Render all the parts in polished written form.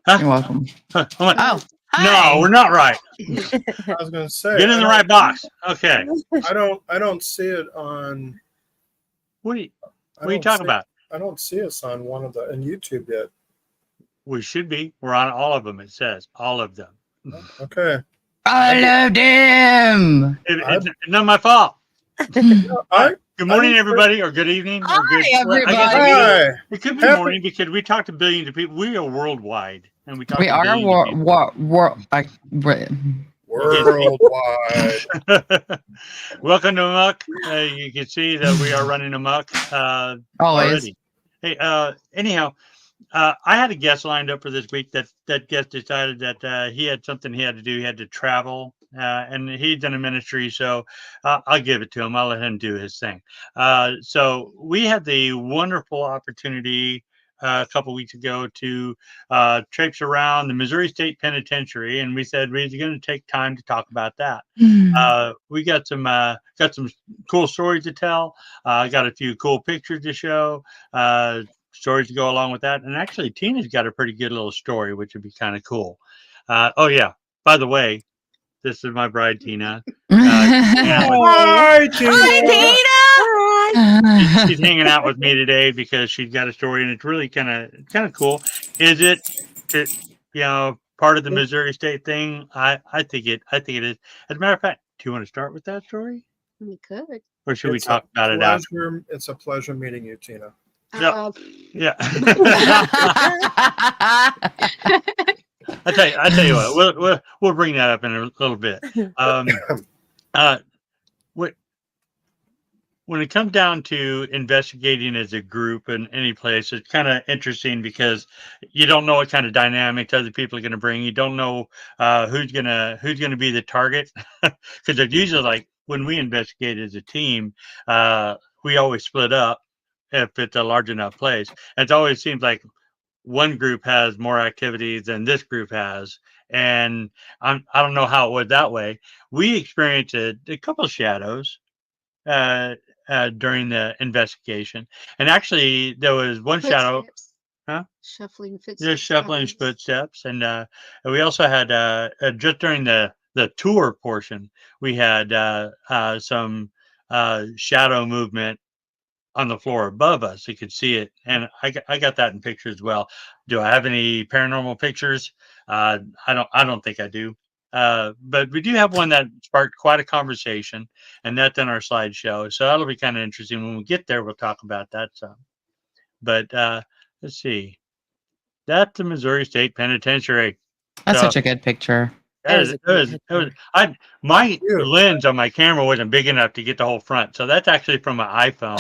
Huh? You're welcome. Huh, I'm like, Oh, no, hi. we're not right. I was going to say, Get in the right box. Okay. I don't see it on. What are you, I what are you don't talking see, about? I don't see us on one of the on YouTube yet. We should be. We're on all of them. It says all of them. Okay. I loved him. It's not my fault. Good morning, everybody, or good evening, or good. Hi, Well, I guess everybody. it could be Happy- morning because we talk to billions of people. We are worldwide, and we talk We to are billions Worldwide. of people. Welcome to A.M.O.K. You can see that we are running A.M.O.K. always. Already. Hey, anyhow, I had a guest lined up for this week. That guest decided that he had something he had to do. He had to travel, and he's in a ministry, so I'll give it to him. I'll let him do his thing. So we had the wonderful opportunity a couple weeks ago to traipse around the Missouri State Penitentiary, and we said we were going to take time to talk about that. We got some cool stories to tell. Got a few cool pictures to show. Stories to go along with that. And actually, Tina's got a pretty good little story, which would be kind of cool. Oh, yeah. By the way, this is my bride, Tina. Hi, Tina. She's hanging out with me today because she's got a story, and it's really kind of cool. Is it, part of the Missouri State thing? I think it is. As a matter of fact, do you want to start with that story? We could. Or should we talk about it after? It's a pleasure meeting you, Tina. Yeah. I tell you what, we'll bring that up in a little bit. When it comes down to investigating as a group in any place, it's kind of interesting because you don't know what kind of dynamics other people are going to bring. You don't know who's gonna be the target, because it's usually like when we investigate as a team, we always split up if it's a large enough place. It always seems like one group has more activities than this group has, and I don't know how it was that way. We experienced a couple of shadows during the investigation, and actually there was one shadow. Huh? Shuffling footsteps. Just shuffling footsteps, and we also had just during the tour portion, we had some shadow movement on the floor above us. You could see it, and I got that in pictures as well. Do I have any paranormal pictures? I don't think I do. But we do have one that sparked quite a conversation, and that's in our slideshow. So that'll be kind of interesting. When we get there, we'll talk about that some. But let's see. That's the Missouri State Penitentiary. That's such a good picture. My lens on my camera wasn't big enough to get the whole front, so that's actually from an iPhone,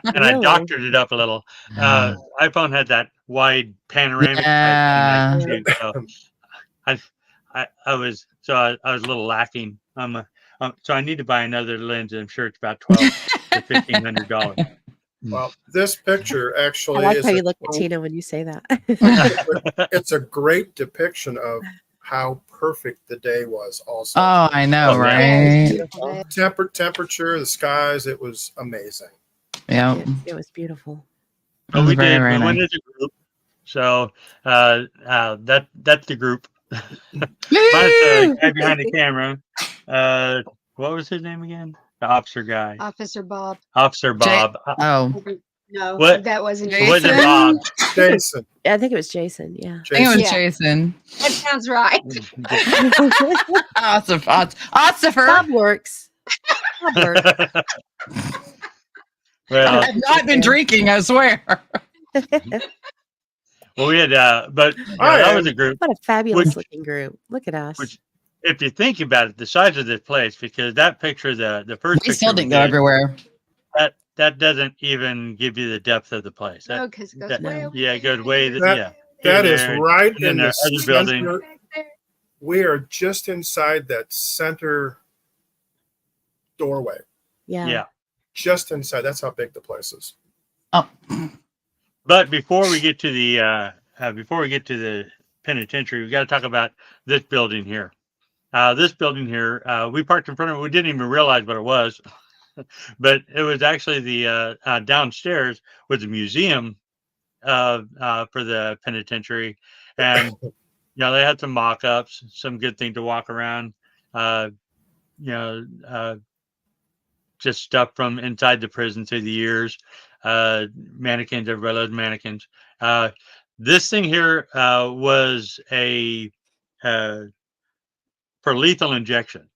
and I doctored it up a little. iPhone had that wide panoramic type thing, so I was a little lacking. So I need to buy another lens, and I'm sure it's about $1,200 to $1,500. Well, this picture actually I like how you look at Tina when you say that. It's a great depiction of how perfect the day was also. Oh, I know, right? Temperature, the skies, it was amazing. Yeah. It was beautiful. Well, we very went nice. as a group. So that's the group. Minus the guy behind the camera. What was his name again? The officer guy. Officer Bob. Officer Bob. No, What? that wasn't It wasn't Bob. Jason. I think it was Jason. Yeah. I think it was Jason. That sounds right. Awesome. Bob works. Bob works. Well, I have not been drinking, I swear. Well, we had, but that was a group. What a fabulous looking group. Look at us. Which, if you think about it, the size of this place, because that picture, the first picture, we still didn't go everywhere. That doesn't even give you the depth of the place. No, because it goes way over. Yeah, it goes way. That is right in the other building. We are just inside that center doorway. Yeah. Just inside. That's how big the place is. Oh. But before we get to the penitentiary, we got to talk about this building here. This building here, we parked in front of it. We didn't even realize what it was, but it was actually the downstairs was a museum for the penitentiary, and they had some mock-ups, some good thing to walk around. Just stuff from inside the prison through the years. Mannequins, everybody loves mannequins. This thing here was a for lethal injection.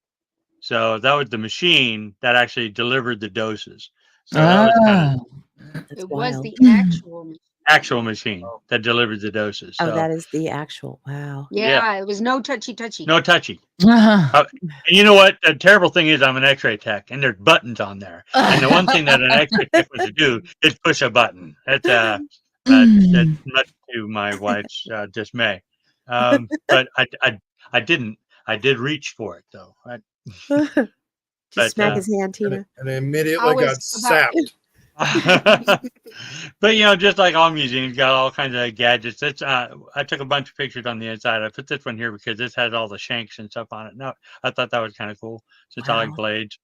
So that was the machine that actually delivered the doses. So that was kind of That's It was wild. the actual. actual machine that delivered the doses. Oh, So that is the actual. Wow. Yeah, it was no touchy. no touchy. Uh, And you know what? The terrible thing is I'm an x-ray tech and there's buttons on there. And the one thing that an x-ray tech was to do is push a button. That's much to my wife's dismay. But I didn't. I did reach for it though. Just smack But, his hand, Tina. And immediately got sapped. but just like all museums, got all kinds of gadgets. It's I took a bunch of pictures on the inside. I put this one here because this has all the shanks and stuff on it. No, I thought that was kind of cool since I like Wow. blades.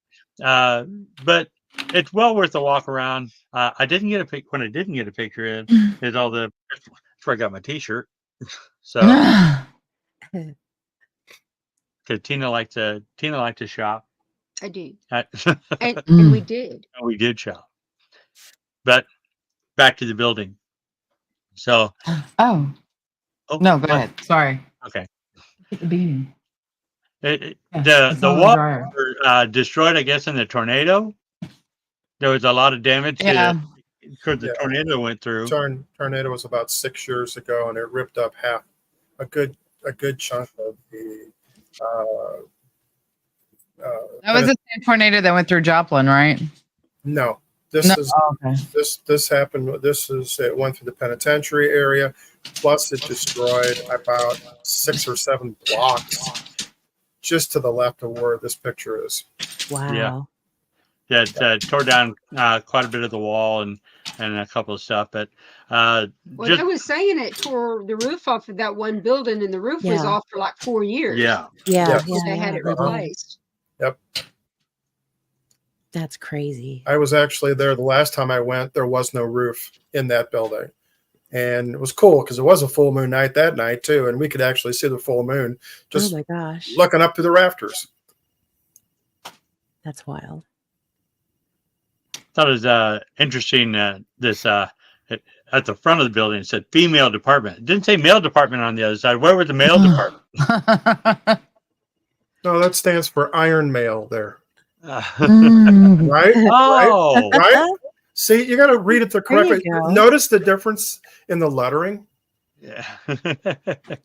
But it's well worth a walk around. I didn't get a pic. When I didn't get a picture in, is all the. That's where I got my T-shirt. So because Tina liked to shop. I do, and and we did. we did shop. But back to the building. So. oh no, go ahead. Sorry. Okay. Get the beating. The it's on the walls dryer. were destroyed, I guess, in the tornado. There was a lot of damage Yeah. because the tornado went through. Tornado was about 6 years ago, and it ripped up a good chunk of the. That was the same tornado that went through Joplin, right? No, this No. is Oh, okay. this happened. It went through the penitentiary area. Plus, it destroyed about 6 or 7 blocks just to the left of where this picture is. Wow. Yeah, it tore down quite a bit of the wall and a couple of stuff. But Well, I was saying it tore the roof off of that one building, and the roof was Yeah. off for like 4 years. yeah, Yeah. Yeah. They had it Uh-huh. replaced. Yep. That's crazy. I was actually there the last time I went. There was no roof in that building. And it was cool because it was a full moon night that night too. And we could actually see the full moon just Oh my gosh. looking up to the rafters. That's wild. thought it was interesting. This at the front of the building it said female department. It didn't say male department on the other side. Where was the male department? No, that stands for Iron Mail there. Mm. Right? Oh, Right? See, you got to read it the correct There way. you go. Notice the difference in the lettering. yeah.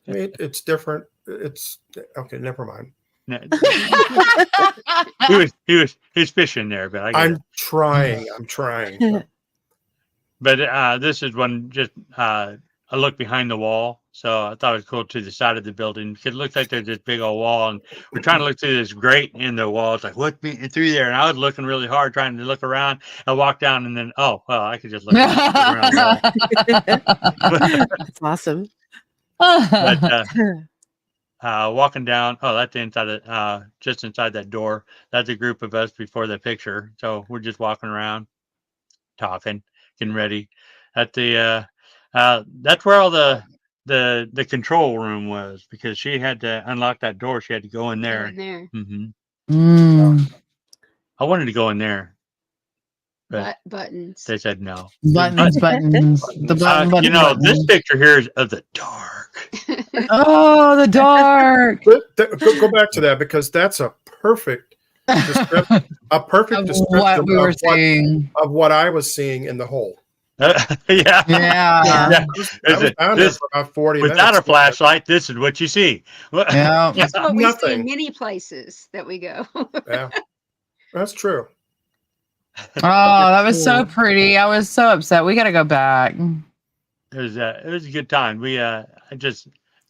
It's different. It's okay. Never mind. he was fishing there, but I get it. I'm trying. But this is one just a look behind the wall. So I thought it was cool to the side of the building because it looks like there's this big old wall, and we're trying to look through this grate in the wall. It's like what's through there, and I was looking really hard trying to look around. I walked down, and then I could just look around the wall. That's awesome. But walking down, that's inside just inside that door. That's a group of us before the picture. So we're just walking around, talking, getting ready. At the that's where all the control room was because she had to unlock that door. She had to go in there. In there. hmm Mm. I wanted to go in there, but Buttons. they said no. Buttons. The button. This picture here is of the dark. Oh, the dark. But go back to that because that's a perfect description. A perfect Of description what we were seeing. of what I was seeing in the hole. Yeah. Yeah. Yeah. I was down there for about 40 minutes. Without a flashlight, this is what you see. Yeah. That's what we see Nothing. in many places that we go. Yeah, that's true. Oh, that was so pretty. I was so upset. We got to go back. It was a good time. We It That's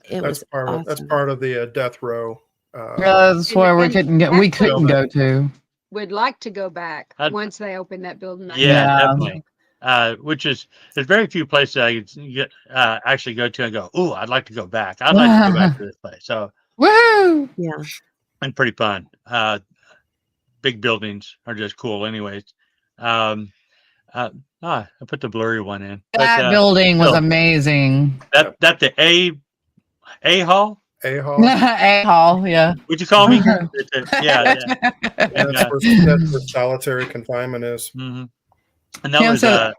was part awesome. of that's part of the death row. That's where we and couldn't go. We that's couldn't go to. Would like to go back I'd- once they open that building. up. Yeah, Yeah. definitely. Which is there's very few places I could get, actually go to and go, oh, I'd like to go back. I'd like to go back to this place. So Woo! Yeah. and pretty fun. Big buildings are just cool, anyways. I put the blurry one in. That building was still, amazing. That the A hall. A-Hall. A hall, yeah. Would you call me? Yeah. And, That's where solitary confinement is. mhm. And that Kim was said-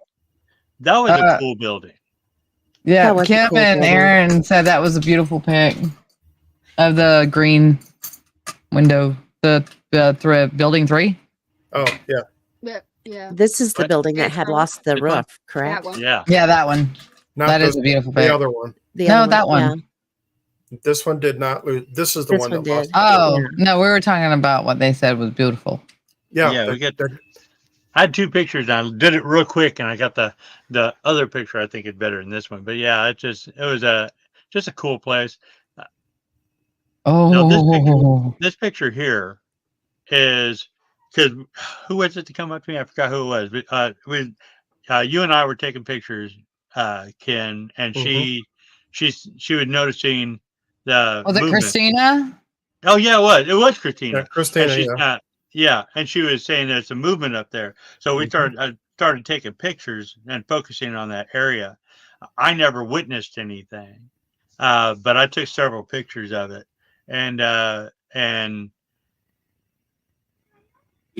a cool building. Yeah, That was a Kim cool and building. Aaron said that was a beautiful pic of the green window, the building 3. Oh, yeah. Yeah. This is the What? building that had lost the This one? roof, correct? That one. Yeah. Yeah, that one. Not That is this- a beautiful the pic. other one. The No, other that one. yeah. This one did not lose. This is the This one one that lost. did. Oh, Yeah. no, we were talking about what they said was beautiful. Yeah, Yeah, we they're- got. I had 2 pictures. I did it real quick, and I got the other picture. I think is better than this one. But yeah, it was just a cool place. Oh, This picture here is because who was it to come up to me? I forgot who it was. But you and I were taking pictures, Ken, and Mhm. she was noticing the was it movement. Christina? Oh yeah, it was Christina. yeah, Christina. And Yeah. yeah, and she was saying there's a movement up there. So we Mhm. started taking pictures and focusing on that area. I never witnessed anything, but I took several pictures of it, and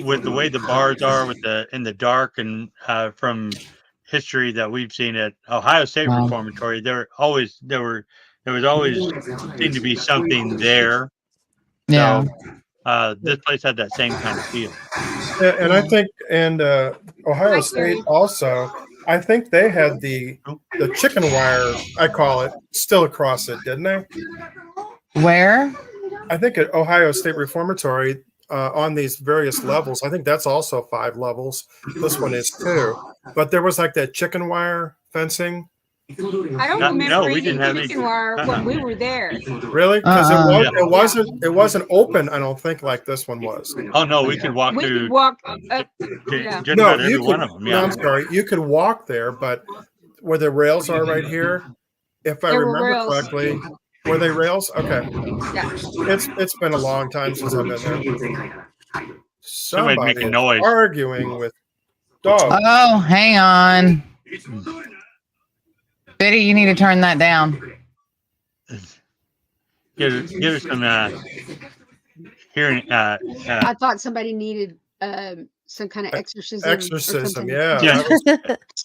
with the way the bars are in the dark, and from history that we've seen at Ohio State Wow. Reformatory, there was always seemed to be something there. Yeah. So this place had that same kind of feel. Yeah, and I think, and Ohio Hi, State Gary. also, I think they had the chicken wire, I call it, still across it, didn't they? Where? I think at Ohio State Reformatory, on these various levels, I think that's also 5 levels. This one is 2. But there was like that chicken wire fencing. I don't No, remember we any didn't have any- chicken wire when we were there. Really? Because Uh-uh. it wasn't open, I don't think, like this one was. Oh no, we could walk We through could walk up. Yeah. just No, about every you one could. of them. No, Yeah. I'm sorry. You could walk there, but where the rails are right here, if I There were remember rails. correctly, were they rails? Okay. Yeah. It's been a long time since I've been there. Somebody's Somebody making is noise. arguing with dogs. Oh, hang on. Biddy, you need to turn that down. Give her some hearing. I thought somebody needed some kind of exorcism. or Exorcism, something. yeah. Yeah.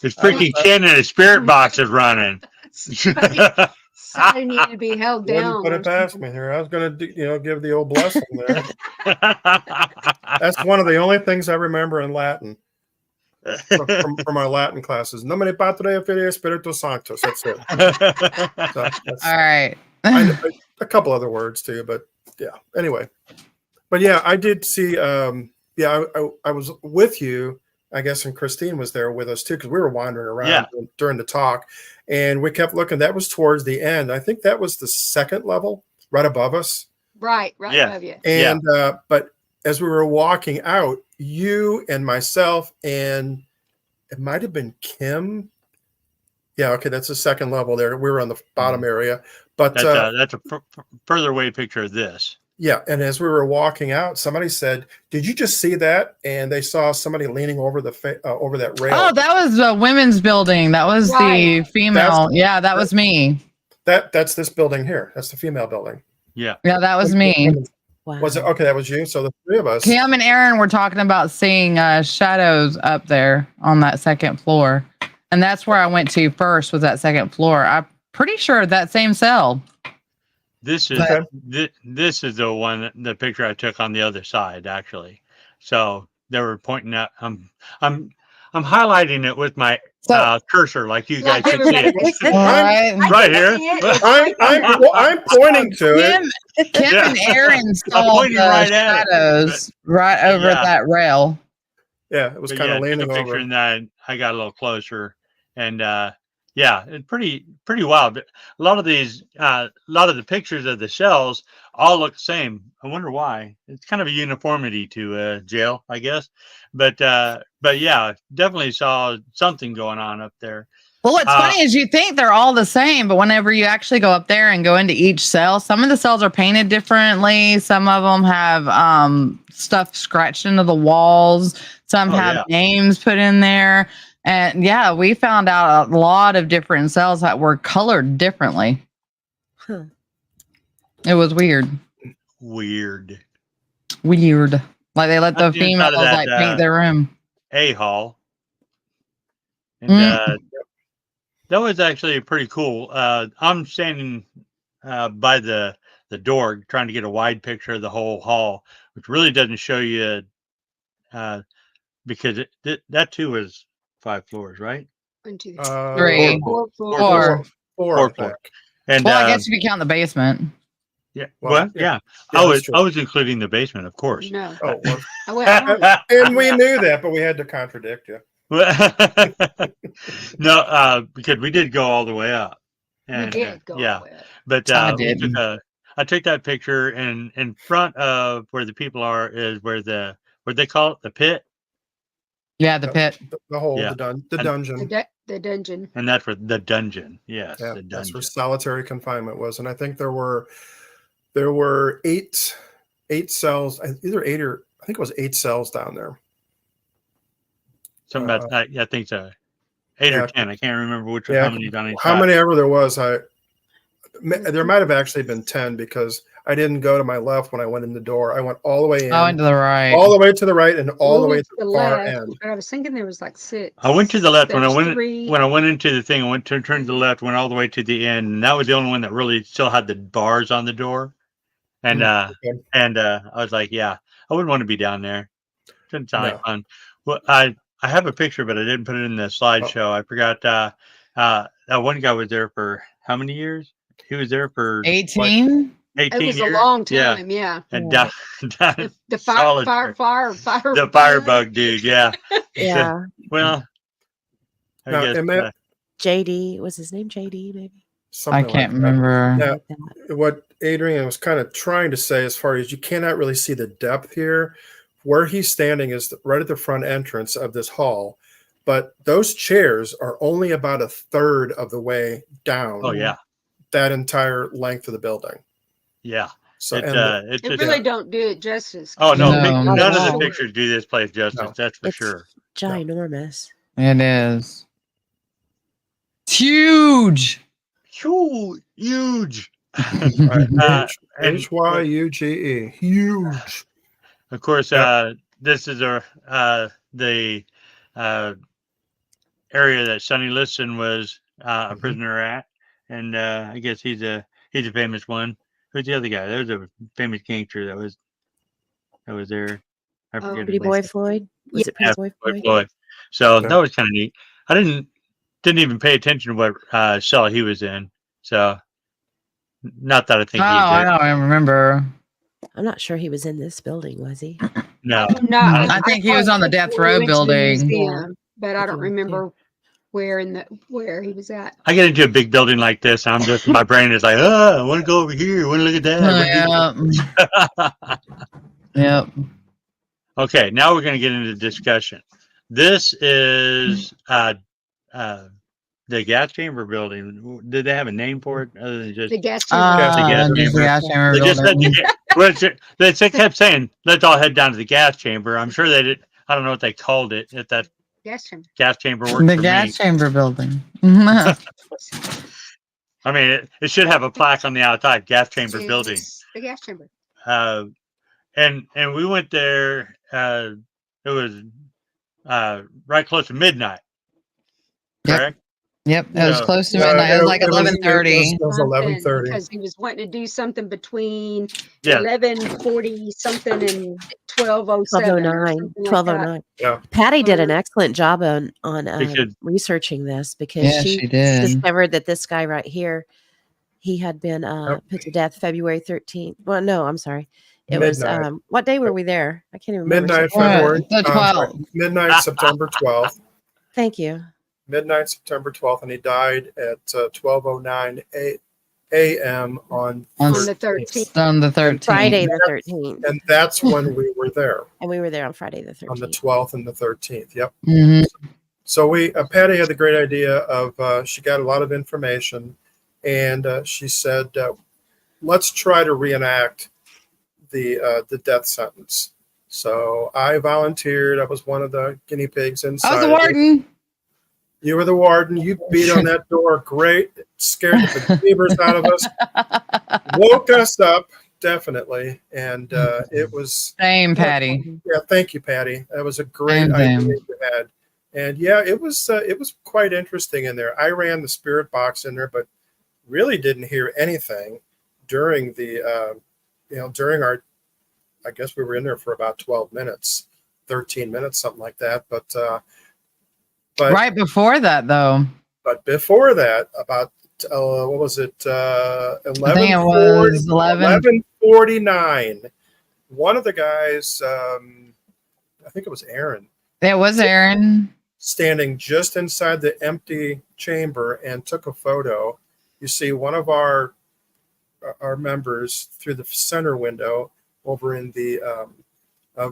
His freaking Ken and his spirit box is running. Somebody needed to be held Wouldn't down. put or it past something. me here. I was going to, give the old blessing there. That's one of the only things I remember in Latin from our Latin classes. Nomine Patri, Filii, Spiritus Sanctus. That's it. So that's, All right. a couple other words too, but yeah. Anyway, but yeah, I did see. I was with you, I guess, and Christine was there with us too, because we were wandering around during the talk, and we kept looking. That was towards the end. I think that was the 2nd level, right above us. Right Yeah. above you. And but as we were walking out, you and myself and it might have been Kim. Yeah, okay, that's the 2nd level there. We were on the bottom area, but that's a further away picture of this. yeah. And as we were walking out, somebody said, "Did you just see that?" And they saw somebody leaning over over that rail. Oh, that was the women's building. That was Right. the female. Yeah, that was me. That's this building here. That's the female building. Yeah. Yeah, that was me. Wow. Was it okay? That was you. So the 3 of us. Kim and Aaron were talking about seeing shadows up there on that 2nd floor. And that's where I went to first, was that 2nd floor. I'm pretty sure that same cell. This is this is the one, the picture I took on the other side, actually. So they were pointing out. I'm highlighting it with my cursor, like you guys can see it. All right. Right here. I'm pointing to it. Kim and Aaron saw pointing the right at it, shadows right over that rail. Yeah, it was But kind yeah, of I took leaning a picture over. and then I got a little closer, and yeah, it's pretty wild. But a lot of the pictures of the shells all look the same. I wonder why. It's kind of a uniformity to jail, I guess. But yeah, definitely saw something going on up there. Well, what's funny is you think they're all the same, but whenever you actually go up there and go into each cell, some of the cells are painted differently. Some of them have stuff scratched into the walls. Some have names put in there. And yeah, we found out a lot of different cells that were colored differently. Huh. It was weird. Weird. Like they let the That's the inside females of that, like paint their room. A-Hall. And Mm. that was actually pretty cool. I'm standing by the door trying to get a wide picture of the whole hall, which really doesn't show you because that too was 5 floors, right? 1, 2, 3, 4 4. floors. Four, I think. floors. And Well, I guess if you count the basement. yeah, Well, yeah. Yeah, that's I was including the basement, of course. No. Oh, well, I went home. and we knew that, but we had to contradict you. No, because we did go all the way up. We And did go yeah, all the way up. but I we didn't. I took that picture, and in front of where the people are is where they call it, the pit. Yeah, the pit. The hole, Yeah. the dungeon. The dungeon. And that's where the dungeon. Yes, Yeah, the that's where dungeon. solitary confinement was. And I think there were eight cells, either 8 or I think it was 8 cells down there. Something about I think so. 8 yeah. or 10. I can't remember which Yeah, how many on each how side. many ever there was. There might have actually been 10 because I didn't go to my left when I went in the door. I went all the way in, Oh, into the right. all the way to the right, and all the way to the far left, end. But I was thinking there was like 6. I went to the left when I There's went 3. when I went into the thing. I went to turn to the left, went all the way to the end, and that was the only one that really still had the bars on the door. And Okay. I was like, yeah, I wouldn't want to be down there. Didn't sound like No. fun. Well, I have a picture, but I didn't put it in the slideshow. I forgot. That one guy was there for how many years? He was there for 18. 18 It was years. a long Yeah. time, yeah. And Yeah. The solid fire the firebug dude, yeah. Yeah. Well, I Now, guess and that- JD, was his name JD maybe? I something can't like that. remember. Yeah. Like that. What Adrian was kind of trying to say, as far as you cannot really see the depth here, where he's standing is right at the front entrance of this hall, but those chairs are only about a third of the way down. oh yeah. That entire length of the building. Yeah. So It and just really don't do it justice. oh no, No. none of the No. pictures do this place justice, No. that's for It's sure. ginormous. It is. It's huge. Huge. HYUGE, huge. Of course, Yep. this is the area that Sonny Liston was a prisoner at, and I guess he's a famous one. Who's the other guy? There was a famous gangster that was there. I Oh, forget Pretty his Boy name. Floyd? Was it Yeah, Pretty Boy Boy Floyd? Floyd. So Yeah. that was kind of neat. I didn't even pay attention to what cell he was in. So not that I think Oh, he's I there. don't remember. I'm not sure he was in this building, was he? No. No, I think he was on the death row went to the building. museum, but I don't Okay, remember where he was at. I get into a big building like this, and I'm just my brain is like, I want to go over here. I want to look at that. I wanna do Yep. Okay, now we're going to get into discussion. This is the gas chamber building. Did they have a name for it other than just? The gas chamber. gas Gas chamber. chamber They just said building. they kept saying, "Let's all head down to the gas chamber." I'm sure they did. I don't know what they called it. If that Gas chamber. gas chamber worked The for gas me. chamber building. I mean, it should have a plaque on the outside, gas chamber building. The gas chamber. And we went there. It was right close to midnight. Yep. Correct. Yep, it was So- close to midnight. It was like 11:30. It was 11:30. Because he was wanting to do something between Yeah. 11:40 something and 12:07. 1209. 1209. Yeah. Patty did an excellent job on Because- researching this because Yeah, she she did. discovered that this guy right here, he had been put to death February 13th. Well, no, I'm sorry. It Midnight. was what day were we there? I can't even remember. Midnight, Right, February. the 12th. Midnight, September 12th. Thank you. Midnight, September 12th, and he died at 12:09 a.m. on On the 13th. On the 13th. Friday the 13th. and that's when we were there And we were there on Friday the 13th. on the 12th and the 13th. Yep. Mhm. So we Patty had the great idea of she got a lot of information, and she said, "Let's try to reenact the death sentence." So I volunteered. I was one of the guinea pigs inside. I was the warden. You were the warden. You beat on that door. Great. It scared the beavers out of us. Woke us up, definitely. And it was. Same, Patty. Yeah, thank you, Patty. That was a great idea you had. And yeah, it was quite interesting in there. I ran the spirit box in there, but really didn't hear anything during the, during our, I guess we were in there for about 12 minutes, 13 minutes, something like that. But right before that, though. But before that, about what was it? 11:49. One of the guys, I think it was Aaron. It was Aaron. Standing just inside the empty chamber and took a photo. You see one of our members through the center window over in the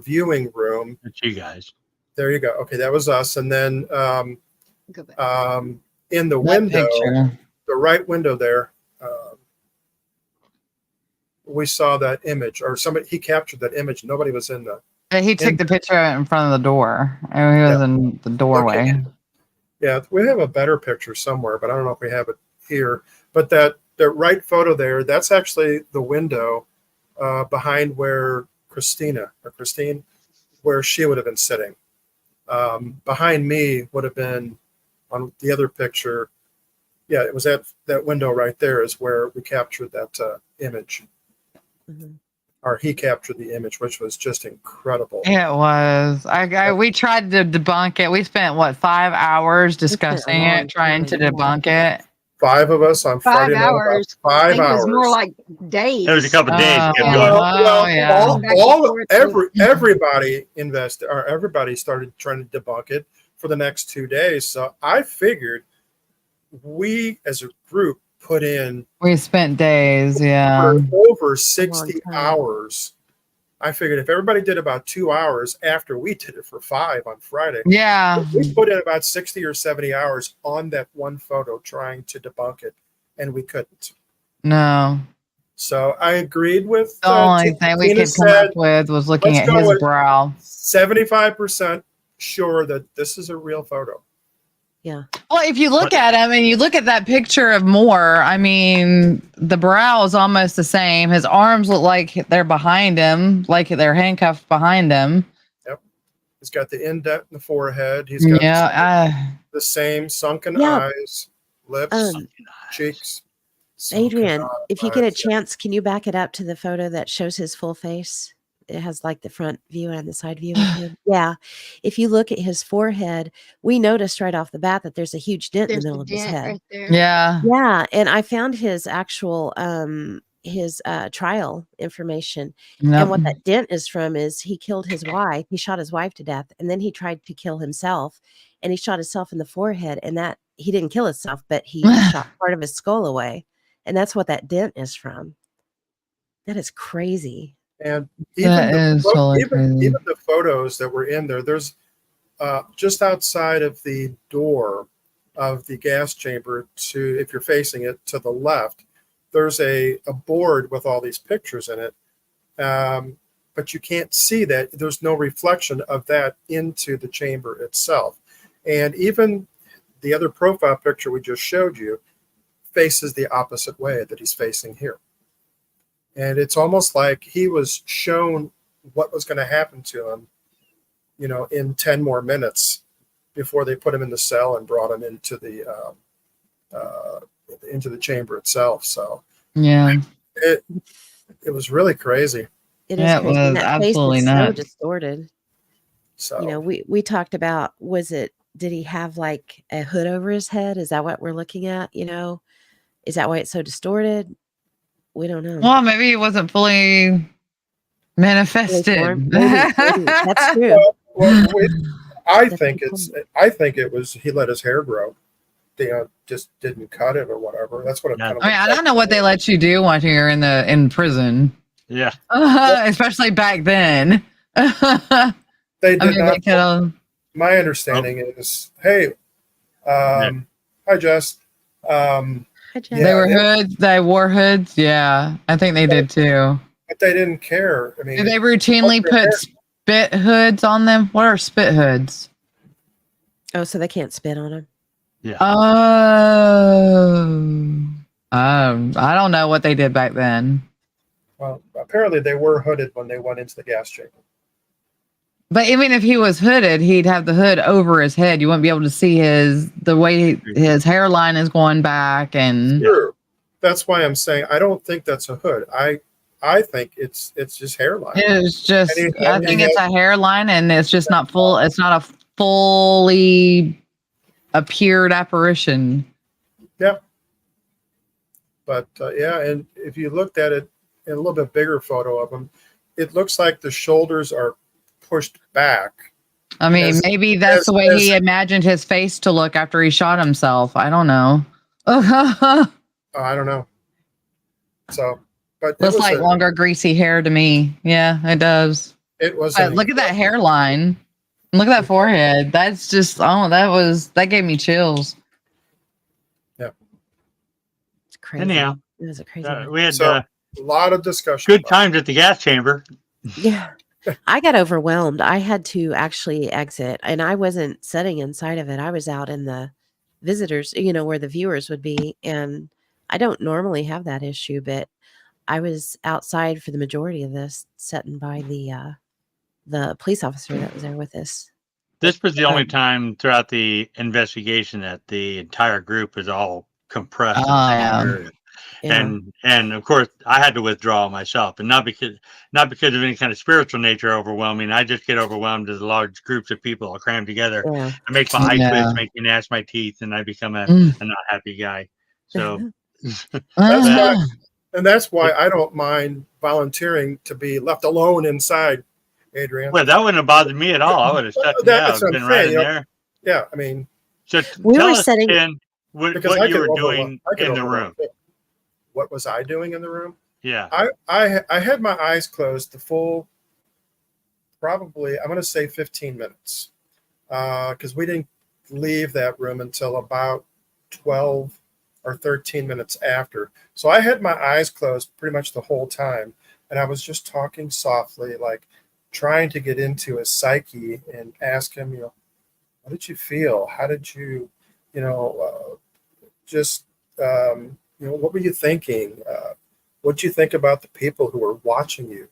viewing room. That's you guys. There you go. Okay, that was us. And then Go back. in the That window, picture. the right window there, we saw that image, or somebody, he captured that image. Nobody was in the. He took the picture of it in front of the door. And he was in the doorway. Okay. Yeah, we have a better picture somewhere, but I don't know if we have it here. But that right photo there, that's actually the window behind where Christine, where she would have been sitting. Behind me would have been on the other picture. Yeah, it was that window right there is where we captured that image. Mm-hmm. Or he captured the image, which was just incredible. It was. We tried to debunk it. We spent 5 hours discussing it, trying to debunk it. 5 of us on Friday night. 5 hours. 5 I think hours. it was more like days. It was a couple of days. Oh, Kept going. yeah. Everybody invested, or everybody started trying to debunk it for the next 2 days. So I figured we, as a group, put in. We spent days, yeah. Over 60 hours. I figured if everybody did about 2 hours after we did it for 5 on Friday, Yeah. we put in about 60 or 70 hours on that one photo trying to debunk it, and we couldn't. No. So I agreed with. The only thing we could come up with was looking at his brow. 75% sure that this is a real photo. Yeah. Well, if you look at him and you look at that picture of Moore, I mean, the brow is almost the same. His arms look like they're behind him, like they're handcuffed behind him. Yep. He's got the indent in the forehead. He's got the same sunken eyes, lips, cheeks. Adrian, if you get a chance, can you back it up to the photo that shows his full face? It has like the front view and the side view of him. Yeah. If you look at his forehead, we noticed right off the bat that there's a huge dent in the middle of his head. Right there. Yeah. Yeah. And I found his actual trial information. Nope. And what that dent is from is he killed his wife. He shot his wife to death, and then he tried to kill himself, and he shot himself in the forehead, and that he didn't kill himself, but he shot part of his skull away. And that's what that dent is from. That is crazy. And even the photos that were in there, there's just outside of the door of the gas chamber, if you're facing it to the left, there's a board with all these pictures in it. But you can't see that. There's no reflection of that into the chamber itself. And even the other profile picture we just showed you faces the opposite way that he's facing here. And it's almost like he was shown what was going to happen to him, in 10 more minutes before they put him in the cell and brought him into the chamber itself. So yeah, it was really crazy. It is crazy. Was that absolutely face is nuts. so distorted. So we talked about, did he have like a hood over his head? Is that what we're looking at? Is that why it's so distorted? We don't know. Well, maybe he wasn't fully manifested. Maybe. That's true. I think it was he let his hair grow. They just didn't cut it or whatever. That's what it kind of. I don't know what they let you do once you're in prison. Yeah. Especially back then. They did not. My understanding is, hey, hi Jess. They were hoods. They wore hoods. Yeah, I think they did too. But they didn't care. I mean, do they routinely put spit hoods on them? What are spit hoods? Oh, so they can't spit on them. Yeah. I don't know what they did back then. Well, apparently they were hooded when they went into the gas chamber. But even if he was hooded, he'd have the hood over his head. You wouldn't be able to see the way his hairline is going back. And Sure. That's why I'm saying I don't think that's a hood. I think it's just hairline. it's just, I think he it's a hairline, and it's just not full. It's not a fully appeared apparition. Yeah. But yeah, and if you looked at it in a little bit bigger photo of him, it looks like the shoulders are pushed back. I mean, maybe that's the way he imagined his face to look after he shot himself. I don't know. I don't know. So, but looks like longer, greasy hair to me. Yeah, it does. It was. Look at that hairline. Look at that forehead. That's just, that gave me chills. Yeah. It's crazy. Anyhow, it was a crazy. We had a lot of discussion. Good times at the gas chamber. Yeah. I got overwhelmed. I had to actually exit, and I wasn't sitting inside of it. I was out in the visitors, where the viewers would be. And I don't normally have that issue, but I was outside for the majority of this, sitting by the police officer that was there with us. This was the only time throughout the investigation that the entire group was all compressed. Yeah. And of course I had to withdraw myself, and not because of any kind of spiritual nature overwhelming. I just get overwhelmed as large groups of people all crammed together. Yeah. I make my eye twitch, make me gnash my teeth, and I become a not happy guy. So that's why I don't mind volunteering to be left alone inside, Adrian. Well, that wouldn't have bothered me at all. I would have stuck been right in there. Yeah, I mean, so we tell were us, setting Ken, what you were doing in the room. What was I doing in the room? Yeah. I had my eyes closed the full, probably, I'm going to say 15 minutes. Because we didn't leave that room until about 12 or 13 minutes after. So I had my eyes closed pretty much the whole time. And I was just talking softly, like trying to get into his psyche and ask him, what did you feel? How did you, what were you thinking? What did you think about the people who were watching you?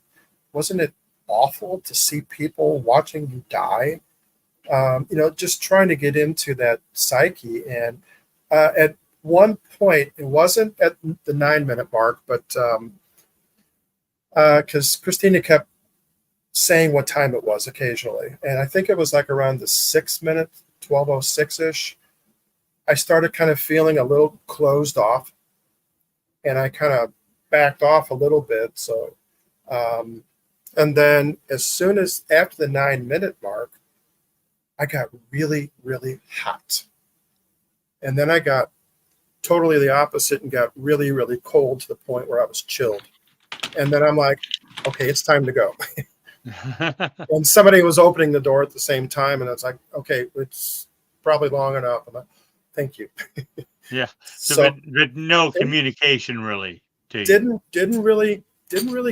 Wasn't it awful to see people watching you die? Just trying to get into that psyche. And at one point, it wasn't at the 9-minute mark, but because Christina kept saying what time it was occasionally. And I think it was like around the 6 minute, 12:06-ish. I started kind of feeling a little closed off. And I kind of backed off a little bit. So, and then as soon as after the 9-minute mark, I got really, really hot. And then I got totally the opposite and got really, really cold to the point where I was chilled. And then I'm like, okay, it's time to go. And somebody was opening the door at the same time. And I was like, okay, it's probably long enough. I'm like, thank you. Yeah. So but no communication really. Didn't really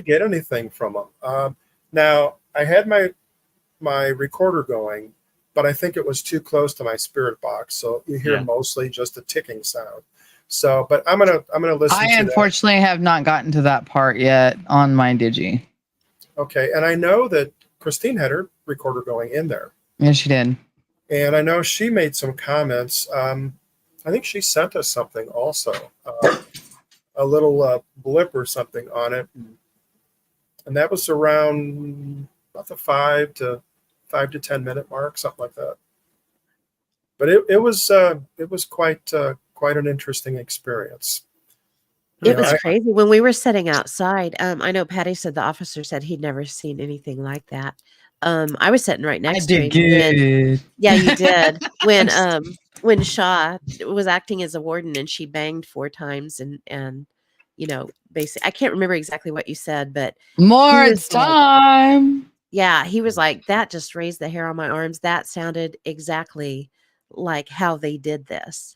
get anything from him. Now I had my recorder going, but I think it was too close to my spirit box, so you hear mostly just a ticking sound. So, but I'm gonna listen. I unfortunately have not gotten to that part yet on my Digi. Okay, and I know that Christine had her recorder going in there. Yeah, she did. And I know she made some comments. I think she sent us something also, a little blip or something on it, and that was around about the 5 to 10 minute mark, something like that. But it was quite an interesting experience. It was crazy when we were sitting outside. I know Patty said the officer said he'd never seen anything like that. I was sitting right next to him. Yeah, you did. When Shaw was acting as a warden and she banged 4 times and basically, I can't remember exactly what you said, but more it's time. Yeah, he was like, that just raised the hair on my arms. That sounded exactly like how they did this.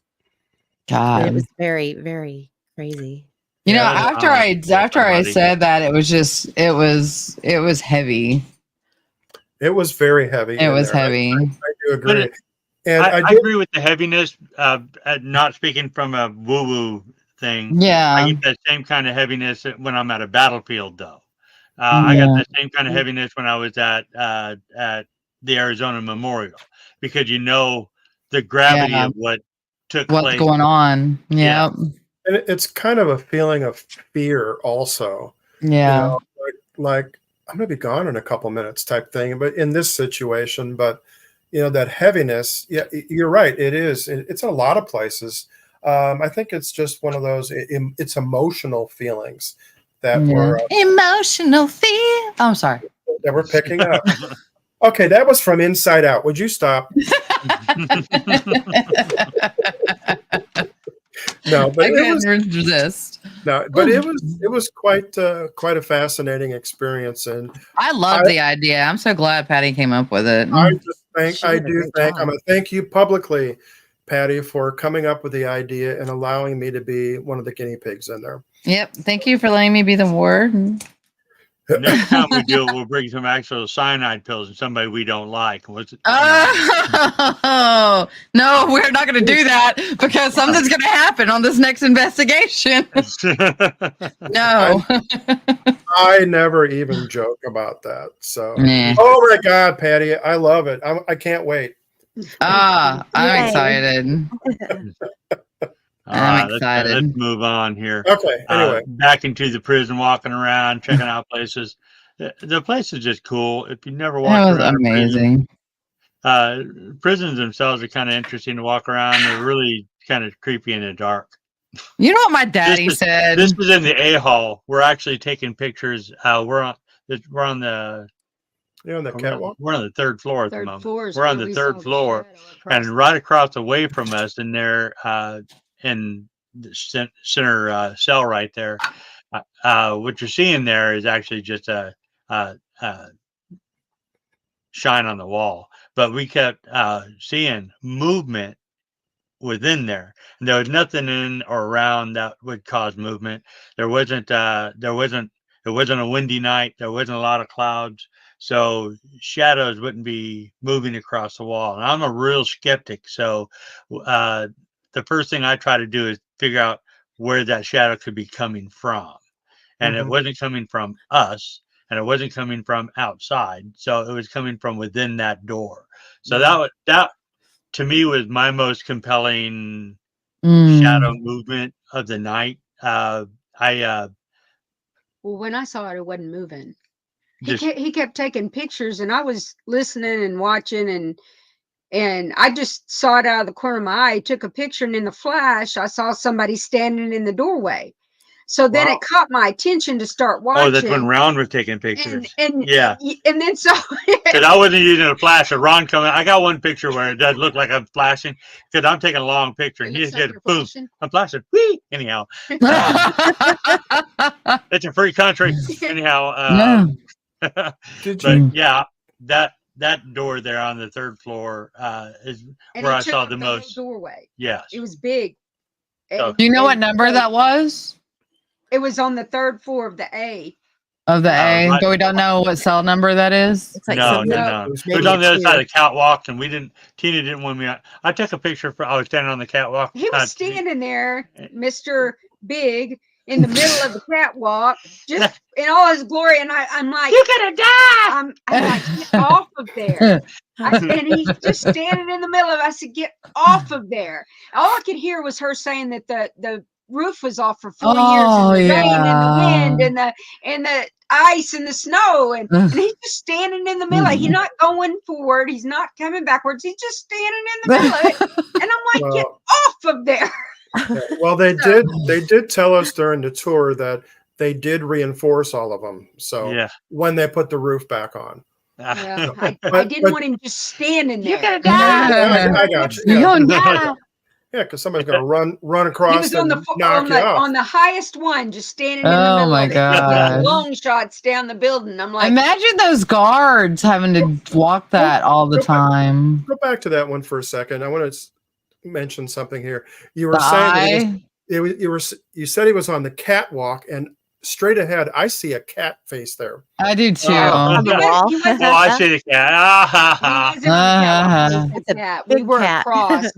God, it was very, very crazy. After I said that, it was heavy. It was very heavy. It was heavy. I do agree. And I did, agree with the heaviness. Not speaking from a woo-woo thing. I Yeah. get that same kind of heaviness when I'm at a battlefield, though. I got Yeah. that same kind of heaviness when I was at the Arizona Memorial, because the gravity Yeah. of what took What's place. going on? Yeah. Yep. and it's kind of a feeling of fear also, Yeah. like I'm going to be gone in a couple minutes type thing. But in this situation, but that heaviness, yeah, you're right. It is. It's in a lot of places. I think it's just one of those, it's emotional feelings that Yeah. Emotional fear. Oh, I'm sorry. we're picking up. Okay. That was from Inside Out. Would you stop? No, but I it couldn't was, resist. no, but it was quite a fascinating experience. And I love the idea. I'm so glad Patty came up with it. I just She did a great I'm job. going to thank you publicly, Patty, for coming up with the idea and allowing me to be one of the guinea pigs in there. Yep. Thank you for letting me be the ward. Next time we do it, we'll bring some actual cyanide pills and somebody we don't like. Oh, no, we're not going to do that because something's going to happen on this next investigation. No. I never even joke about that. So, Nah. oh my God, Patty, I love it. I can't wait. I'm Yay. excited. All I'm right, excited. let's move on here. Okay. Anyway, Back into the prison, walking around, checking out places. The place is just cool. If you never That walked was around amazing. a prison, prisons themselves are kind of interesting to walk around. They're really kind of creepy in the dark. You know what my daddy said? This is in the A hall. We're actually taking pictures. We're on the you're on the catwalk. we're on the third floor at the Third moment. floor is We're on where the we third saw the floor, shadow across and right across the way from us, in there, in the center cell right there, what you're seeing there is actually just a shine on the wall. But we kept seeing movement within there. And there was nothing in or around that would cause movement. It wasn't a windy night. There wasn't a lot of clouds. So shadows wouldn't be moving across the wall. And I'm a real skeptic. So the first thing I try to do is figure out where that shadow could be coming from. And it wasn't coming from us, and it wasn't coming from outside. So it was coming from within that door. So that to me was my most compelling shadow movement of the night. Well, when I saw it, it wasn't moving. He kept taking pictures, and I was listening and watching, and I just saw it out of the corner of my eye. He took a picture, and in the flash, I saw somebody standing in the doorway. So then it caught my attention to start watching. Oh, that's when Ron was taking pictures. And then so because I wasn't using a flash. And Ron coming, I got one picture where it does look like I'm flashing because I'm taking a long picture, and he just did boom. I'm flashing. Whee! Anyhow, it's a free country. Anyhow, but yeah, that door there on the third floor is where I saw the most doorway. Yes, it was big. Do you know what number that was? It was on the third floor of the A. Of the A, right. But we don't know what cell number that is. It's like no. It was on the other side of the catwalk, and Tina didn't want me. I took a picture. I was standing on the catwalk. He was standing there, Mr. Big, in the middle of the catwalk, just in all his glory. And I'm like, "You're gonna die!" I'm like, get off of there. And he's just standing in the middle of it. I said, get off of there. All I could hear was her saying that the roof was off for 4 years, and the rain and the wind and the ice and the snow, and he's just standing in the middle. He's not going forward, he's not coming backwards, he's just standing in the middle of it. And I'm like, get off of there. Well, they did tell us during the tour that they did reinforce all of them. So when they put the roof back on. Yeah, I didn't want him just standing there. You're gonna die. I got you. You're gonna die. Yeah, because somebody's gonna run across. He was on the highest one, just standing in the middle. Oh my God! Long shots down the building. I'm like, imagine those guards having to walk that all the time. Go back to that one for a second. I want to mention something here. You were saying you said he was on the catwalk, and straight ahead, I see a cat face there. I do too. On the wall. He was- Oh, I see the cat. Ah, ha, he ha. wasn't on the cat. He was It's the a cat. We big were cat. across.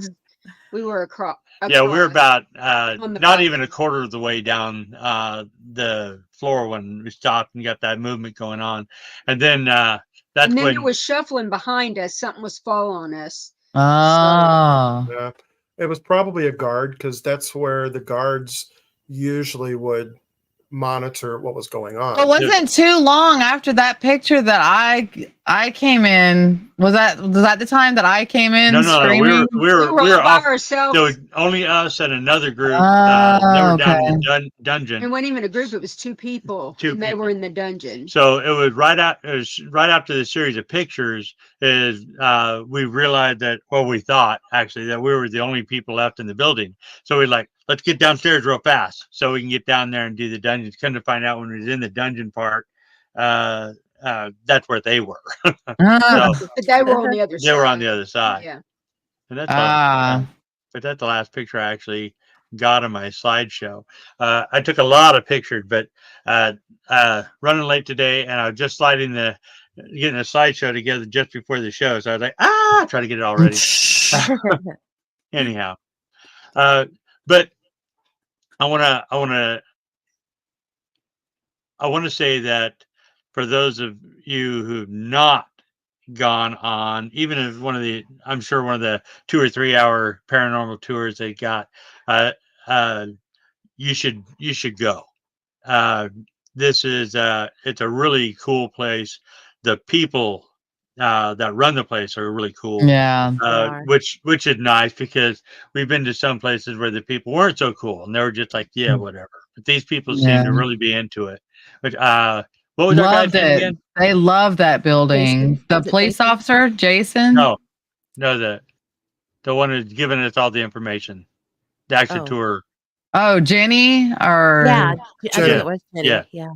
We were across. Yeah, we're about On the not balcony. even a quarter of the way down the floor when we stopped and got that movement going on, and then that's And then when it was shuffling behind us. Something was falling on us. Oh. Yeah, it was probably a guard because that's where the guards usually would monitor what was going on. It wasn't too long after that picture that I came in. Was that the time that I came in no, screaming? we were all by off. ourselves. There was only us and another group. Oh, they were down in okay. the dungeon. It wasn't even a group. It was two people. Two and they people. were in the dungeon. So it was right after the series of pictures is we realized that, well, we thought actually that we were the only people left in the building. So we're like, let's get downstairs real fast so we can get down there and do the dungeons. Come to find out when we was in the dungeon part, that's where they were. So But they were on the other side. they were on the other side. Yeah. And that's Ah. but that's the last picture I actually got on my slideshow. I took a lot of pictures, but running late today, and I was just getting a slideshow together just before the show. So I was like, try to get it all ready. Anyhow, but I want to say that for those of you who've not gone on, even if I'm sure one of the 2 or 3 hour paranormal tours they got, you should go. This is it's a really cool place. The people that run the place are really cool. Yeah. Which is nice because we've been to some places where the people weren't so cool and they were just like, yeah, whatever. But these people seem to really be into it. But what was our guy's Loved name it. again? They love that building. Jason. The Was it police Jason? officer, Jason. No, the one who's giving us all the information. The actual Oh. tour. Oh, Jenny or Yeah, I think Jenny. it was Jenny. Yeah. Yeah.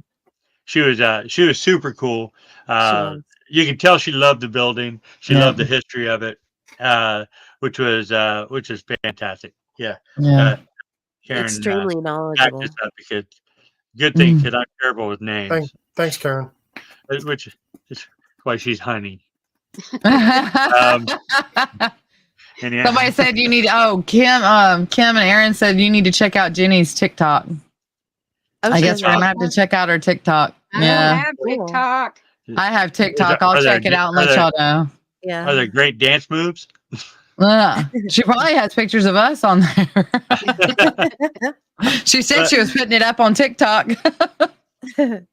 She was super cool. She was. You can tell she loved the building. She Yeah. loved the history of it, which is fantastic. Yeah. Yeah. Karen Extremely backed knowledgeable. this up because good thing because I'm terrible with names, Thanks, Karen. which is why she's honey. And yeah, Somebody said you need. Oh, Kim and Aaron said you need to check out Jenny's TikTok. Oh, I she guess has we're gonna a- have to check out her TikTok. I don't Yeah, have TikTok. I have TikTok. Are I'll there- check it out and are let there- y'all know. Yeah. are there great dance moves? She probably has pictures of us on there. She said she was putting it up on TikTok. With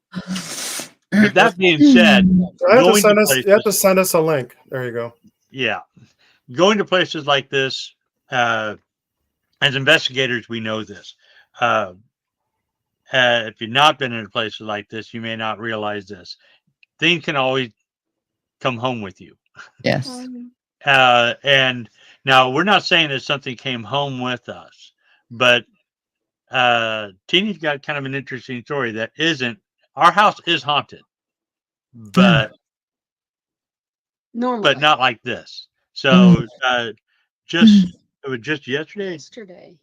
that being said, You have, going to places, you have to send us a link. There you go. yeah, going to places like this, as investigators, we know this. If you've not been in places like this, you may not realize this. Things can always come home with you. Yes. And now we're not saying that something came home with us, but Teeny's got kind of an interesting story that isn't. Our house is haunted, but Normally. but not like this. So it was just yesterday Yesterday.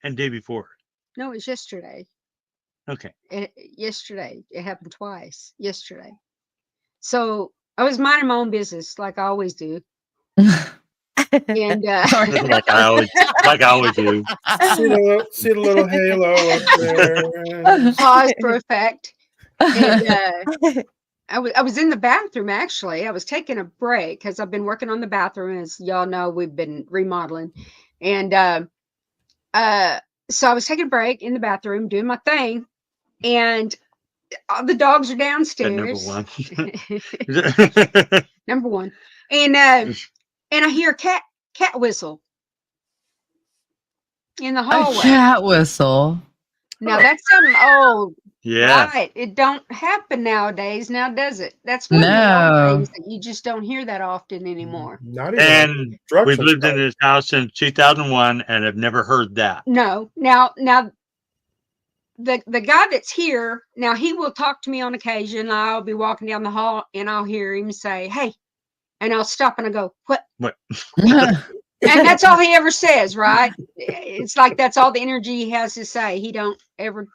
and day before. No, it was yesterday. Okay. Yesterday. It happened twice. Yesterday. So I was minding my own business like I always do. And like I always do. See the little halo up there. pause for effect. And I was in the bathroom actually. I was taking a break because I've been working on the bathroom. As y'all know, we've been remodeling. And so I was taking a break in the bathroom, doing my thing, and all the dogs are downstairs. Number one. And I hear a cat whistle in the A hallway. cat whistle. Now that's something old. Yeah. Right. It don't happen nowadays, now does it? That's one of the No. old things that you just don't hear that often anymore. Not even And drugs we've and lived stuff. in this house since 2001 and have never heard that. No. Now the guy that's here, now he will talk to me on occasion. I'll be walking down the hall and I'll hear him say, "Hey," and I'll stop and I go, "What?" And that's all he ever says, right? It's like that's all the energy he has to say. He don't ever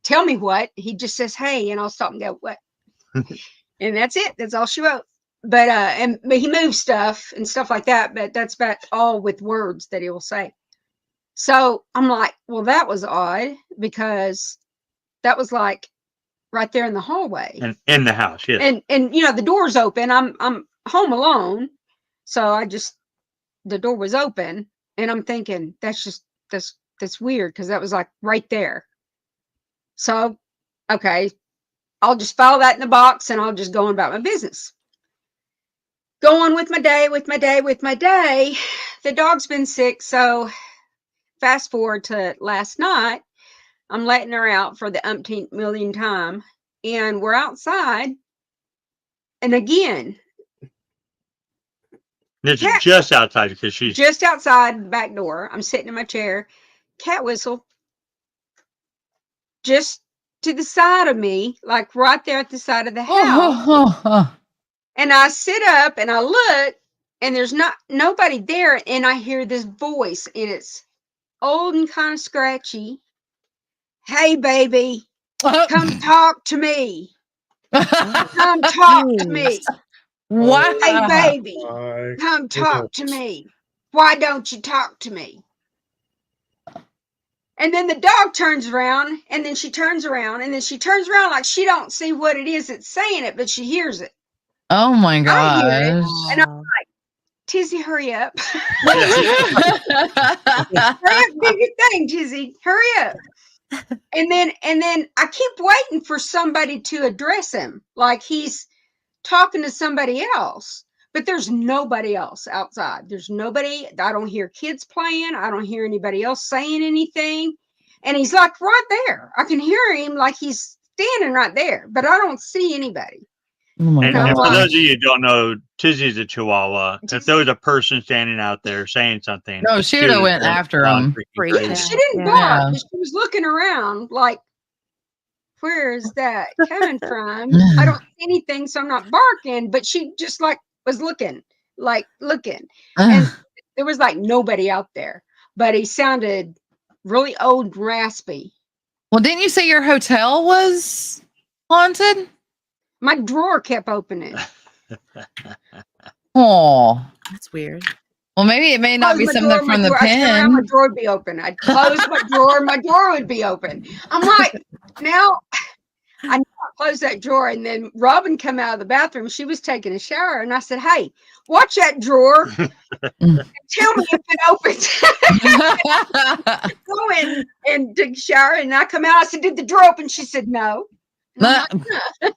tell me what. He just says, hey, and I'll stop and go, what? And that's it. That's all she wrote. But he moves stuff and stuff like that. But that's about all with words that he will say. So I'm like, well, that was odd because that was like right there in the hallway. And in the house, yes. And you know, the door's open. I'm home alone. So the door was open and I'm thinking that's weird because that was like right there. So, okay, I'll just file that in the box and I'll just go on about my business. Go on with my day. The dog's been sick. So fast forward to last night, I'm letting her out for the umpteenth million time and we're outside. And again, It's just outside because she's just outside the back door. I'm sitting in my chair, cat whistle, just to the side of me, like right there at the side of the house. And I sit up and I look and there's nobody there. And I hear this voice and it's old and kind of scratchy. Hey, baby, come talk to me. Come talk to me. Wow. Hey, baby, My come talk to goodness. me. Why don't you talk to me? And then the dog turns around and then she turns around and then she turns around like she don't see what it is that's saying it, but she hears it. Oh my I hear it. gosh. And I'm like, Tizzy, hurry up. Hurry up, do your thing, Tizzy. Hurry up. And then I keep waiting for somebody to address him. Like he's talking to somebody else. But there's nobody else outside. There's nobody. I don't hear kids playing. I don't hear anybody else saying anything. And he's like right there. I can hear him like he's standing right there, but I don't see anybody. Oh my and I'm for gosh. those of you who don't know, Tizzy's a Chihuahua. If there was a person standing out there saying something, No, she would have went after him. Freaked And out. she didn't Yeah. bark, but she was looking around like, where is that coming from? I don't see anything, so I'm not barking, but she just like was looking. And there was like nobody out there, but he sounded really old and raspy. Well, didn't you say your hotel was haunted? My drawer kept opening. Oh, That's weird. well, maybe it may not Close be my something drawer, from the I'd turn around, my pen. drawer would be open. I'd close my drawer would be open. I'm like, now I closed that drawer, and then Robin come out of the bathroom. She was taking a shower, and I said, "Hey, watch that drawer. And tell me if it opens." Go in and take a shower, and I come out. I said, "Did the drawer open?" She said, "No." And I'm like, "Huh."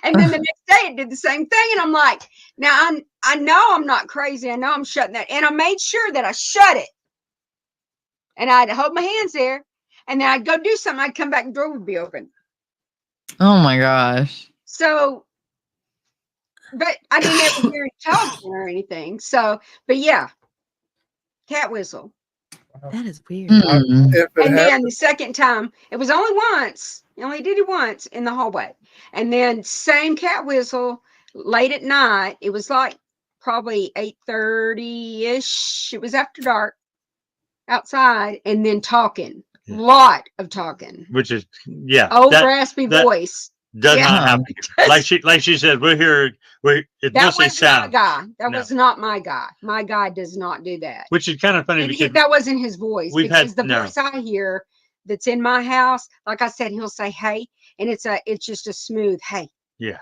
And then the next day, it did the same thing, and I'm like, "Now I know I'm not crazy. I know I'm shutting that." And I made sure that I shut it, and I'd hold my hands there, and then I'd go do something. I'd come back, and the drawer would be open. Oh my gosh. So, but I didn't ever hear it talking or anything. So, but yeah, cat whistle. That is weird. Hmm. If it And then happened, the second time, it was only once. He only did it once in the hallway. And then same cat whistle late at night. It was like probably 8:30-ish. It was after dark outside, and then talking. Yeah. Lot of talking. which is Old raspy voice. does Yeah. not happen. Like she said, we're here. It's That mostly was not my sound, guy. That No. was not my guy. My guy does not do that. which is kind of funny And because that wasn't his voice, we've had- because the no. voice I hear that's in my house, like I said, he'll say "hey," and it's just a smooth "hey," yeah,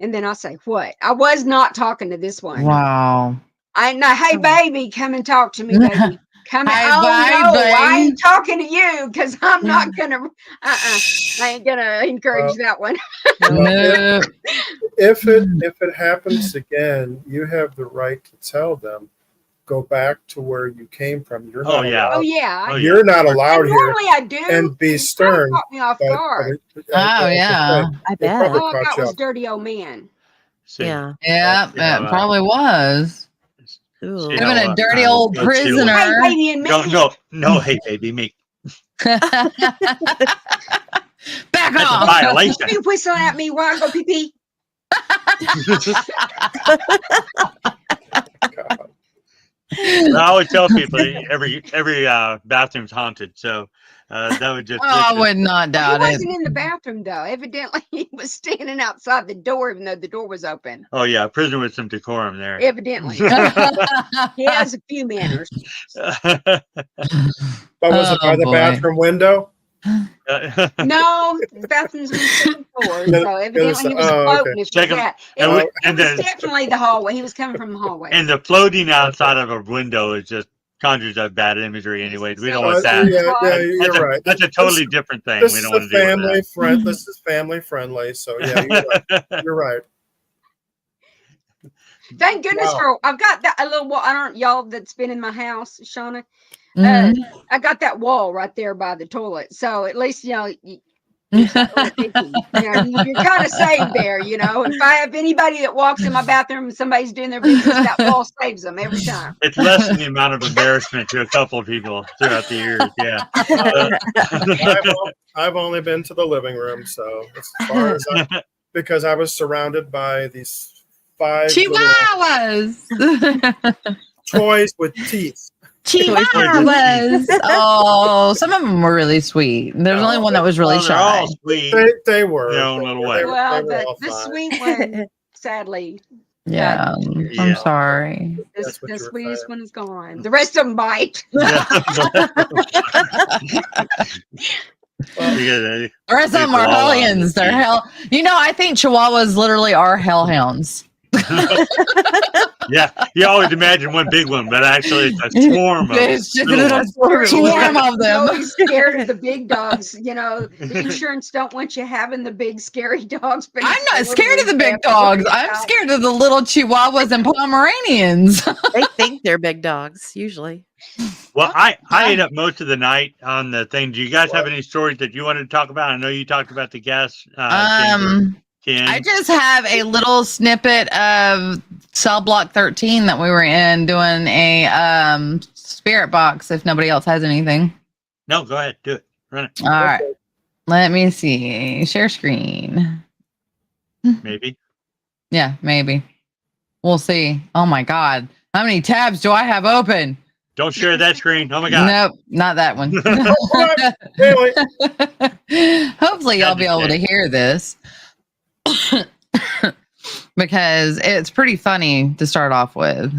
and then I'll say "what." I was not talking to this one. Wow. Hey baby, come and talk to me, baby. Come and, Hey, oh no, baby. I ain't talking to you because I'm not gonna. I ain't gonna encourage that one. No. if it happens again, you have the right to tell them, go back to where you came from. You're Oh, not yeah. allowed. Oh yeah, Oh, You're not and allowed here, normally I do. and be It stern. caught me off guard. Oh, yeah. I They bet. probably All I caught got you was up. dirty old man. see, Yeah. Yeah, you know, it probably was. Ooh. you Living know, a dirty old let's deal with it. Hey prisoner. baby and me. No, hey baby, me. Back That's a off. violation. You whistling at me while I go pee pee. God. I always tell people every bathroom's haunted, so that would just. I would not He doubt it. wasn't in the bathroom though. Evidently, he was standing outside the door, even though the door was open. Oh yeah, prisoner with some decorum there. Evidently, he has a few manners. But was it by the boy. bathroom window? No, the bathroom's on the second floor, so evidently he was okay. floating. If Check you him. that, And it and was then- definitely the hallway. He was coming from the hallway. And the floating outside of a window is just conjures up bad imagery. Anyways, we don't want Yeah, that. you're right. That's a totally different thing. This We is don't want a to deal with family that. friend. This is family friendly. So yeah, you're right. Thank goodness Wow. for I've got that a little wall. I don't y'all that's been in my house, Shauna. Mhm. I got that wall right there by the toilet, so at least you're kind of safe there. If I have anybody that walks in my bathroom and somebody's doing their business, that wall saves them every time. It's lessened the amount of embarrassment to a couple of people throughout the years. Yeah. I've only been to the living room, so as far as because I was surrounded by these 5 little Chihuahuas. toys with teeth. Chihuahuas. Oh, some of them were really sweet. There's only one that was really They're shy. all sweet. They were. Their own little way. Well, they were all the fine. sweet one, sadly, Yeah, Yeah. I'm sorry. That's what the you were sweetest saying. one is gone. The rest of them bite. Yeah. The rest of them are hellions. They're hell. I think Chihuahuas literally are hellhounds. Yeah, you always imagine one big one, but actually it's a swarm of It's just a little little ones. swarm of them. Always scared of the big dogs. The insurance don't want you having the big scary dogs. But I'm it's not the scared of the little big ones you have to dogs. worry I'm about. scared of the little Chihuahuas and Pomeranians. They think they're big dogs usually. Well, I ate up most of the night on the thing. Do you guys have any stories that you wanted to talk about? I know you talked about the gas chamber. Ken. I just have a little snippet of Cell Block 13 that we were in doing a spirit box. If nobody else has anything, No, go ahead, do it. Run it. all right. Let me see. Share screen. Maybe. Yeah, maybe. We'll see. Oh my God, how many tabs do I have open? Don't share that screen. Oh my God. Nope, not that one. Hopefully, y'all be able to hear this. Because it's pretty funny to start off with.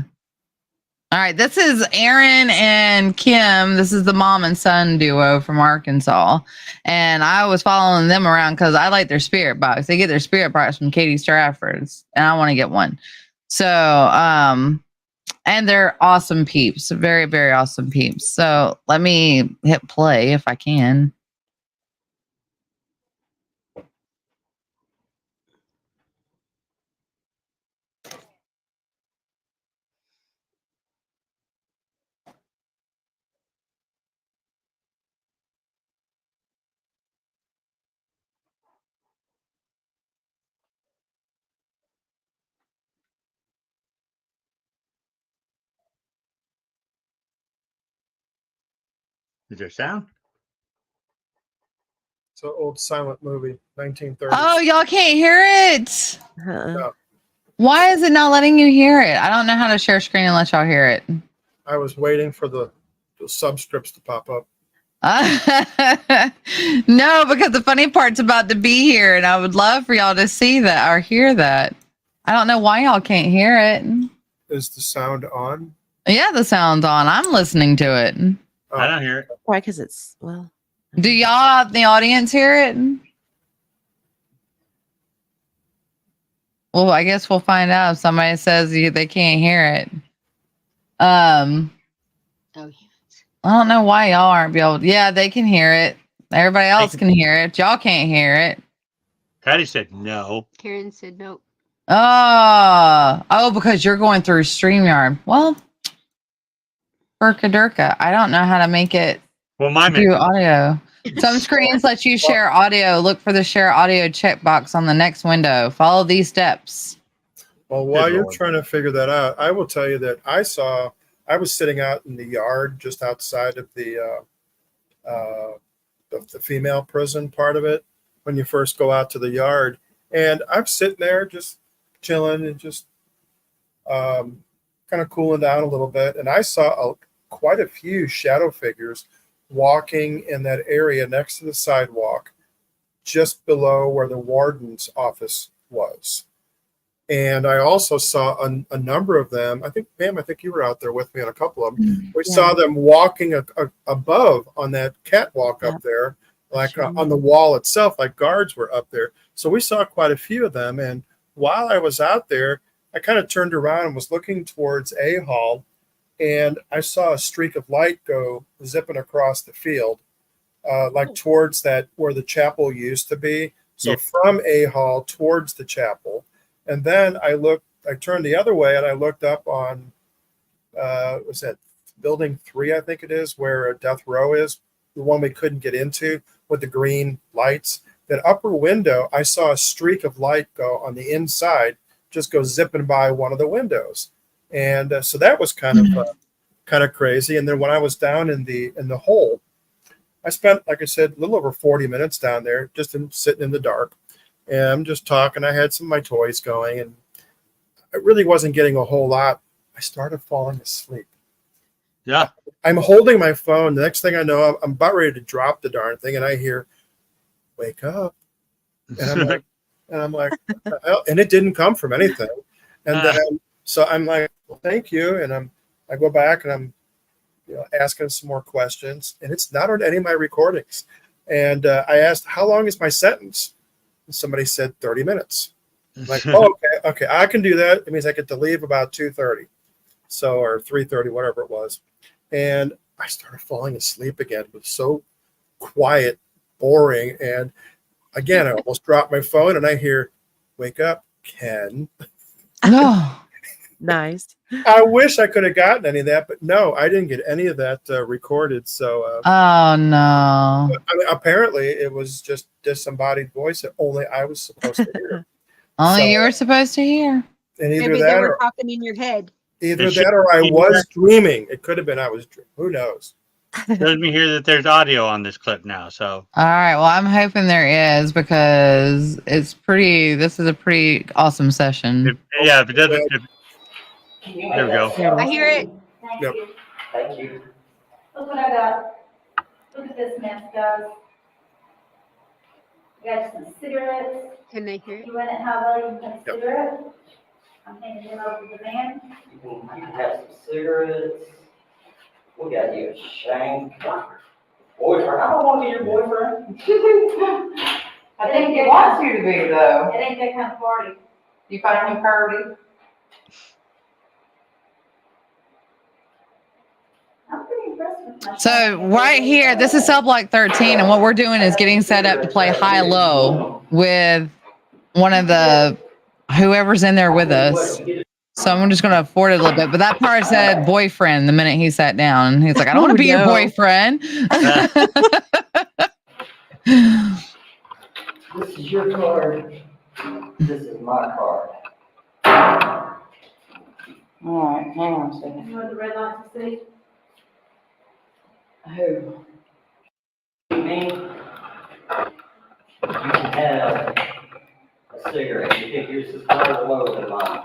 All right, this is Aaron and Kim. This is the mom and son duo from Arkansas. And I was following them around because I like their spirit box. They get their spirit box from Katie Strafford's, and I want to get one. So, and they're awesome peeps. Very, very awesome peeps. So let me hit play if I can. Is there sound? It's an old silent movie, 1930s. Oh, y'all can't hear it. Uh-uh. Why is it not letting you hear it? I don't know how to share screen and let y'all hear it. I was waiting for the subscripts to pop up. No, because the funny part's about to be here, and I would love for y'all to see that or hear that. I don't know why y'all can't hear it. Is the sound on? Yeah, the sound's on. I'm listening to it. Oh, I don't hear it. Why? Because it's, well. Do y'all, the audience, hear it? Well, I guess we'll find out if somebody says they can't hear it. Oh, yeah. I don't know why y'all aren't be able to. Yeah, they can hear it. Everybody else can hear it. Y'all can't hear it. Patty said no. Karen said no. Oh, because you're going through StreamYard. Well, Durka. I don't know how to make it Well, my do man. audio. Some screens let you share audio. Look for the share audio checkbox on the next window. Follow these steps. Well, while Good you're Lord. trying to figure that out, I will tell you that I was sitting out in the yard just outside of the female prison part of it when you first go out to the yard. And I'm sitting there just chilling and just kind of cooling down a little bit, and I saw quite a few shadow figures walking in that area next to the sidewalk, just below where the warden's office was. And I also saw a number of them. I think, Pam, I think you were out there with me on a couple of them. We saw them walking above on that catwalk up there, like on the wall itself, like guards were up there. So we saw quite a few of them. And while I was out there, I kind of turned around and was looking towards A Hall, and I saw a streak of light go zipping across the field, like towards that where the chapel used to be. So from A Hall towards the chapel. And then I turned the other way and I looked up on, was that building 3, I think it is, where Death Row is, the one we couldn't get into with the green lights. That upper window, I saw a streak of light go on the inside, just go zipping by one of the windows. And so that was kind of crazy. And then when I was down in the hole, I spent, like I said, a little over 40 minutes down there, just sitting in the dark. And I'm just talking. I had some of my toys going, and I really wasn't getting a whole lot. I started falling asleep. Yeah. I'm holding my phone. The next thing I know, I'm about ready to drop the darn thing, and I hear, "Wake up!" And I'm like, what the hell? And it didn't come from anything. And then, so I'm like, well, thank you. And I go back and I'm, asking some more questions, and it's not on any of my recordings. And I asked, how long is my sentence? And somebody said 30 minutes. I'm like, oh, okay, I can do that. It means I get to leave about 2:30, so, or 3:30, whatever it was. And I started falling asleep again. It was so quiet, boring, and again, I almost dropped my phone, and I hear, "Wake up, Ken." No. Nice. I wish I could have gotten any of that, but no, I didn't get any of that recorded. So, Oh no. I mean, apparently, it was just disembodied voice that only I was supposed to hear. Only you were supposed to hear. And either Maybe they that, were or talking in your head. I was dreaming. It could have been I was dreaming. Who knows? Let me hear that there's audio on this clip now. So All right. Well, I'm hoping there is, because this is a pretty awesome session. if it doesn't, there we go. I hear it. Yep. Thank you. Look what I got. Look at this mess, guys. We got some cigarettes. Can they hear it? You want it how well you can have cigarettes? I'm handing them over to the man. You can have some cigarettes. We got you a shank. Boyfriend. I don't want to be your boyfriend. I think he wants you to be, though. It ain't that kind of party. You find him curvy? I'm pretty impressed with my So shank. right here, this is Sub Block 13, and what we're doing is getting set up to play high-low with one of the whoever's in there with us. So I'm just going to afford it a little bit. But that part said boyfriend the minute he sat down. He's like, I don't want to be your boyfriend. This is your card. This is my card. All right, hang on a second. You want the red light to see? Who? Me? You can have a cigarette. You think yours is higher or lower than mine?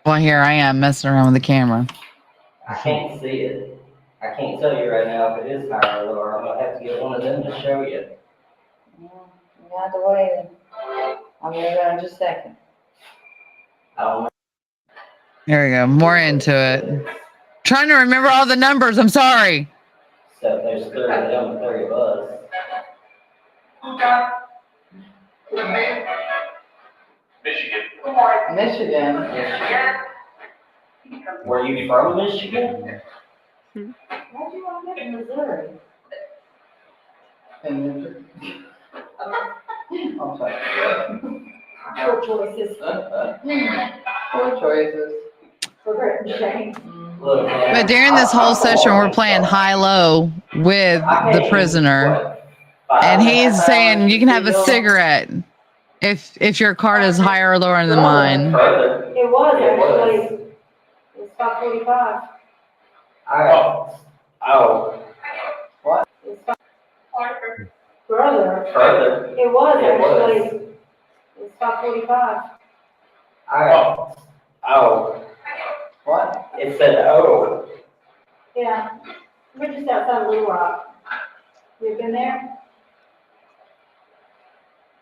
Well, here I am messing around with the camera. I can't see it. I can't tell you right now if it is higher or lower. I'm gonna have to get one of them to show you. You got to wait. I'll be around in just a second. I don't know. There we go. More into it. Trying to remember all the numbers. I'm sorry. So if there's 30 of them and 30 of us. Michigan. Were you from Michigan? Why'd you want to live in Missouri? I'm sorry. Poor choices. Poor choices. Regret and shame. Look, man, But during this whole session, we're playing high-low with the prisoner. And he's saying you can have a cigarette if your card is higher or lower than mine. Further. It was actually, it's 5:45. Oh. What? Brother, Further. it was It was. actually, it's 5:45. Oh. What? It said O. Yeah, we're just outside Little Rock. You've been there?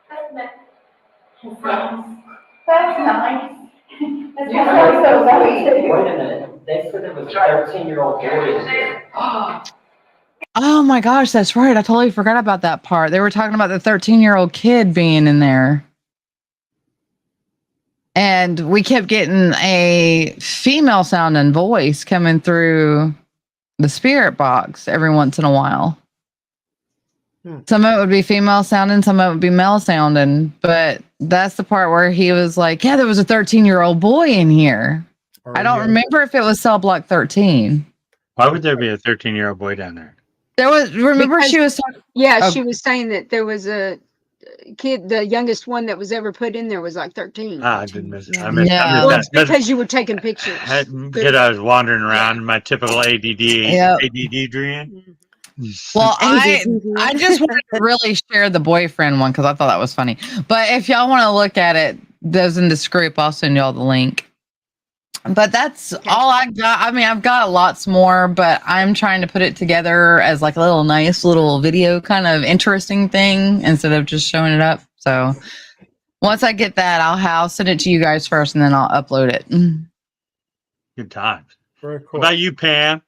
That's nice. That's nice. That's kind of so sweet. Wait a minute, they said there was a 13-year-old boy in here. Oh my gosh, that's right. I totally forgot about that part. They were talking about the 13-year-old kid being in there. And we kept getting a female sounding voice coming through the spirit box every once in a while. Some of it would be female sounding, some of it would be male sounding. But that's the part where he was like, yeah, there was a 13-year-old boy in here. I don't remember if it was cell block 13. Why would there be a 13-year-old boy down there? There was, remember Because- she was talking. Yeah, Oh. she was saying that there was a kid, the youngest one that was ever put in there was like 13. I didn't miss it. Yeah. I missed Yeah. Well, that. it's because you were taking pictures. I was wandering around in my typical ADD dream. Well, I ADD. just wanted to really share the boyfriend one because I thought that was funny. But if y'all want to look at it, those in the script, I'll send y'all the link. But that's all I got. I mean, I've got lots more, but I'm trying to put it together as like a little nice little video kind of interesting thing instead of just showing it up. So once I get that, I'll send it to you guys first and then I'll upload it. Good times. Very What cool. about you, Pam?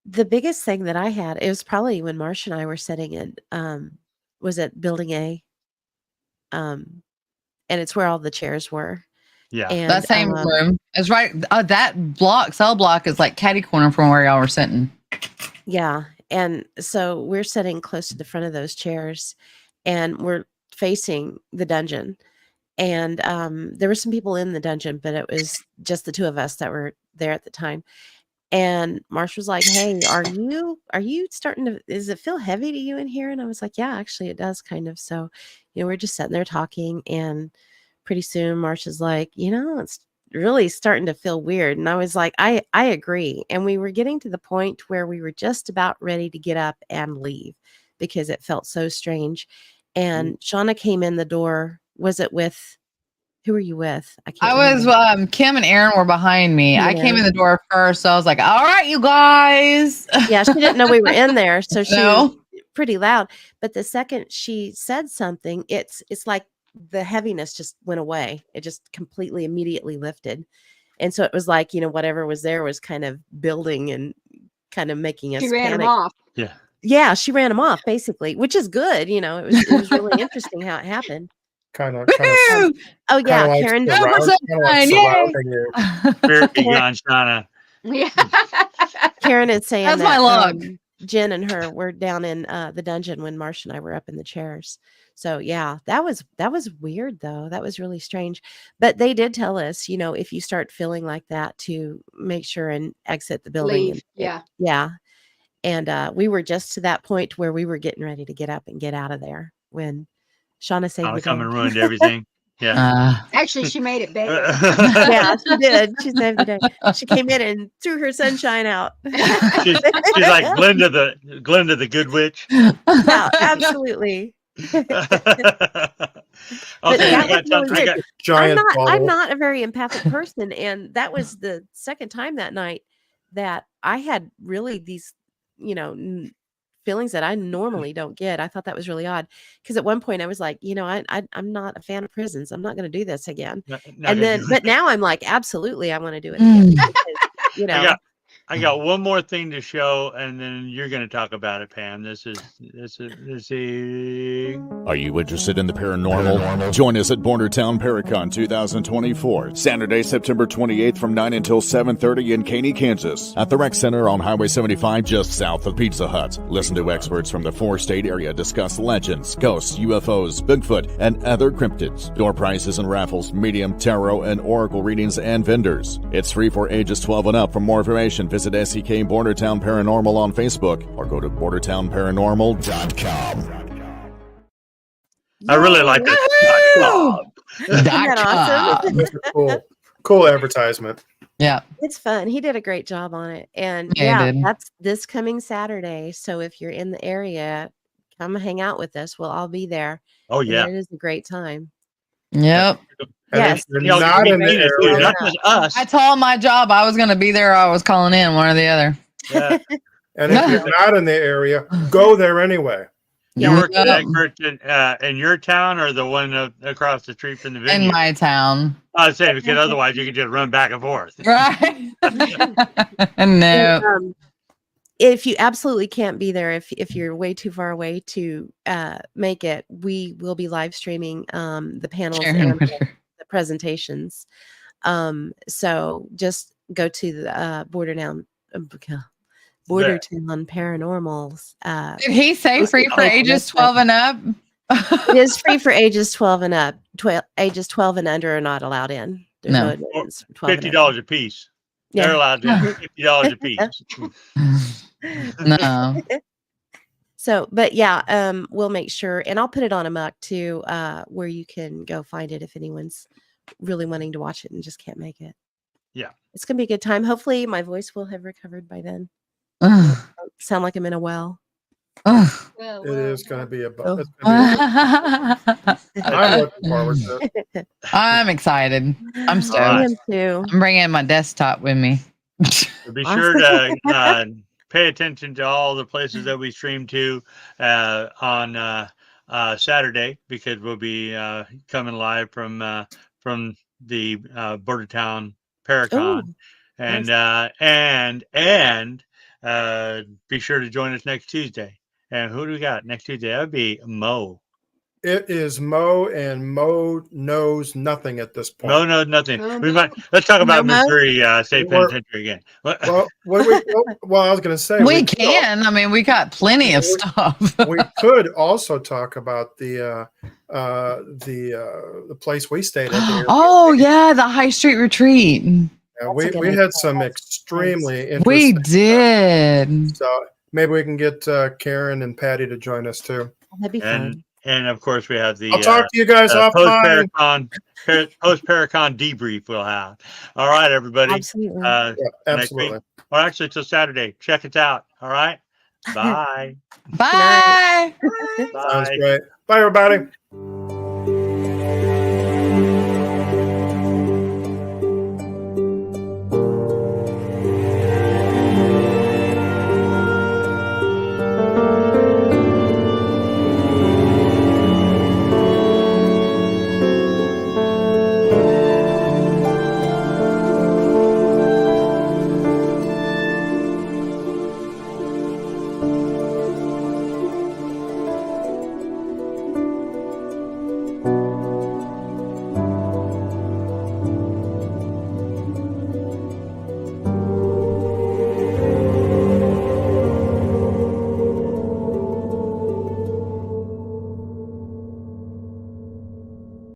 The biggest thing that I had, it was probably when Marsh and I were sitting in, was it Building A? And it's where all the chairs were. Yeah. And That same room is right. That cell block is like catty corner from where y'all were sitting. Yeah. And so we're sitting close to the front of those chairs and we're facing the dungeon. And there were some people in the dungeon, but it was just the two of us that were there at the time. And Marsh was like, hey, are you starting to, does it feel heavy to you in here? And I was like, yeah, actually it does kind of. So, we're just sitting there talking and pretty soon Marsh is like, it's really starting to feel weird. And I was like, I agree. And we were getting to the point where we were just about ready to get up and leave because it felt so strange. And Shauna came in the door. Was it with, who were you with? I was, Kim and Aaron were behind me. Kim I and came in Aaron. the door first. So I was like, all right, you guys. Yeah, she didn't know we were in there. So she No. was pretty loud. But the second she said something, it's like the heaviness just went away. It just completely immediately lifted. And so it was like, whatever was there was kind of building and kind of making us She ran panic. him off. Yeah. Yeah, she ran him off basically, which is good. It was really interesting how it happened. Kind of. Woo! Oh yeah, Karen. surrounding you. Spirit be gone, Shauna. Yeah. Karen is saying That's that my luck. Jen and her were down in the dungeon when Marsh and I were up in the chairs. So yeah, that was weird though. That was really strange. But they did tell us, if you start feeling like that, to make sure and exit the building. Leave. Yeah. Yeah. And we were just to that point where we were getting ready to get up and get out of there when Shauna saved I'll the come day. and ruined everything. Yeah. Actually, she made it better. Yeah, she did. She saved the day. She came in and threw her sunshine out. she's like Glinda the Good Witch. Yeah, absolutely. Okay, that I was really weird. Giant I'm ball. not a very empathic person, and that was the second time that night that I had really these, feelings that I normally don't get. I thought that was really odd because at one point I was like, I'm not a fan of prisons. I'm not going to do this again. But now I'm like, absolutely, I want to do it again. Because, I got one more thing to show, and then you're going to talk about it, Pam. This is. Are you interested in the paranormal? Join us at Bordertown Paracon 2024, Saturday, September 28th from 9 until 7:30 in Caney, Kansas, at the Rec Center on Highway 75 just south of Pizza Hut. Listen to experts from the 4-state area discuss legends, ghosts, UFOs, Bigfoot, and other cryptids. Door prizes and raffles, medium, tarot, and oracle readings, and vendors. It's free for ages 12 and up. For more information, visit SEK Bordertown Paranormal on Facebook or go to bordertownparanormal.com. I really like this. Isn't that awesome? Cool advertisement. Yeah. It's fun. He did a great job on it. And Yeah, he did. that's this coming Saturday. So if you're in the area, come hang out with us. We'll all be there. Oh, And yeah. it is a great time. Yep. And Yes. if you're Y'all not can in the meet us, too, area, not just us. I told my job I was going to be there. Or I was calling in, one or the other. Yeah. and if you're not in the area, go there anyway. You Yeah. work at Yep. experts in your town or the one across the street from the venue? In my town. I was saying, because otherwise you could just run back and forth. Right. And, No. if you absolutely can't be there, if you're way too far away to make it, we will be live streaming the panels Sharon and the presentations. So just go to the Bordertown Paranormals. Did he say free for ages 12 and up? It is free for ages 12 and up. Ages 12 and under are not allowed in. There's No. no admittance for 12 and under. $50 a piece. They're Yeah. allowed to $50 a piece. No. So, but yeah, we'll make sure, and I'll put it on A.M.O.K too, where you can go find it if anyone's really wanting to watch it and just can't make it. Yeah. It's gonna be a good time. Hopefully my voice will have recovered by then. Ugh. Sound like I'm in a well. Ugh. Well, It is going to be a. Oh. It's gonna be I'm looking forward to it. I'm excited. I'm I stoked. am too. I'm bringing my desktop with me. Be sure to pay attention to all the places that we stream to on Saturday, because we'll be coming live from the Bordertown Paracon, Oh, and be sure to join us next Tuesday. And who do we got next Tuesday? That would be Mo. It is Mo, and Mo knows nothing at this point. Mo knows nothing. No, We Mo. might let's talk about No, Mo? Missouri State We're- Penitentiary again. Well, I was going to say We can. I mean, we got plenty of stuff. We could also talk about the place we stayed at. The Oh, yeah. The High Street Retreat. Yeah, That's a good we idea. had some extremely interesting. We did. So maybe we can get Karen and Patty to join us too. that'd be fun. And of course we have the I'll talk to you guys post offline. Paracon debrief we'll have. All right, everybody. Absolutely. Yeah, Next absolutely. week, or actually till Saturday. Check it out. All right. Bye. Bye. Sounds Bye. great. Bye, everybody.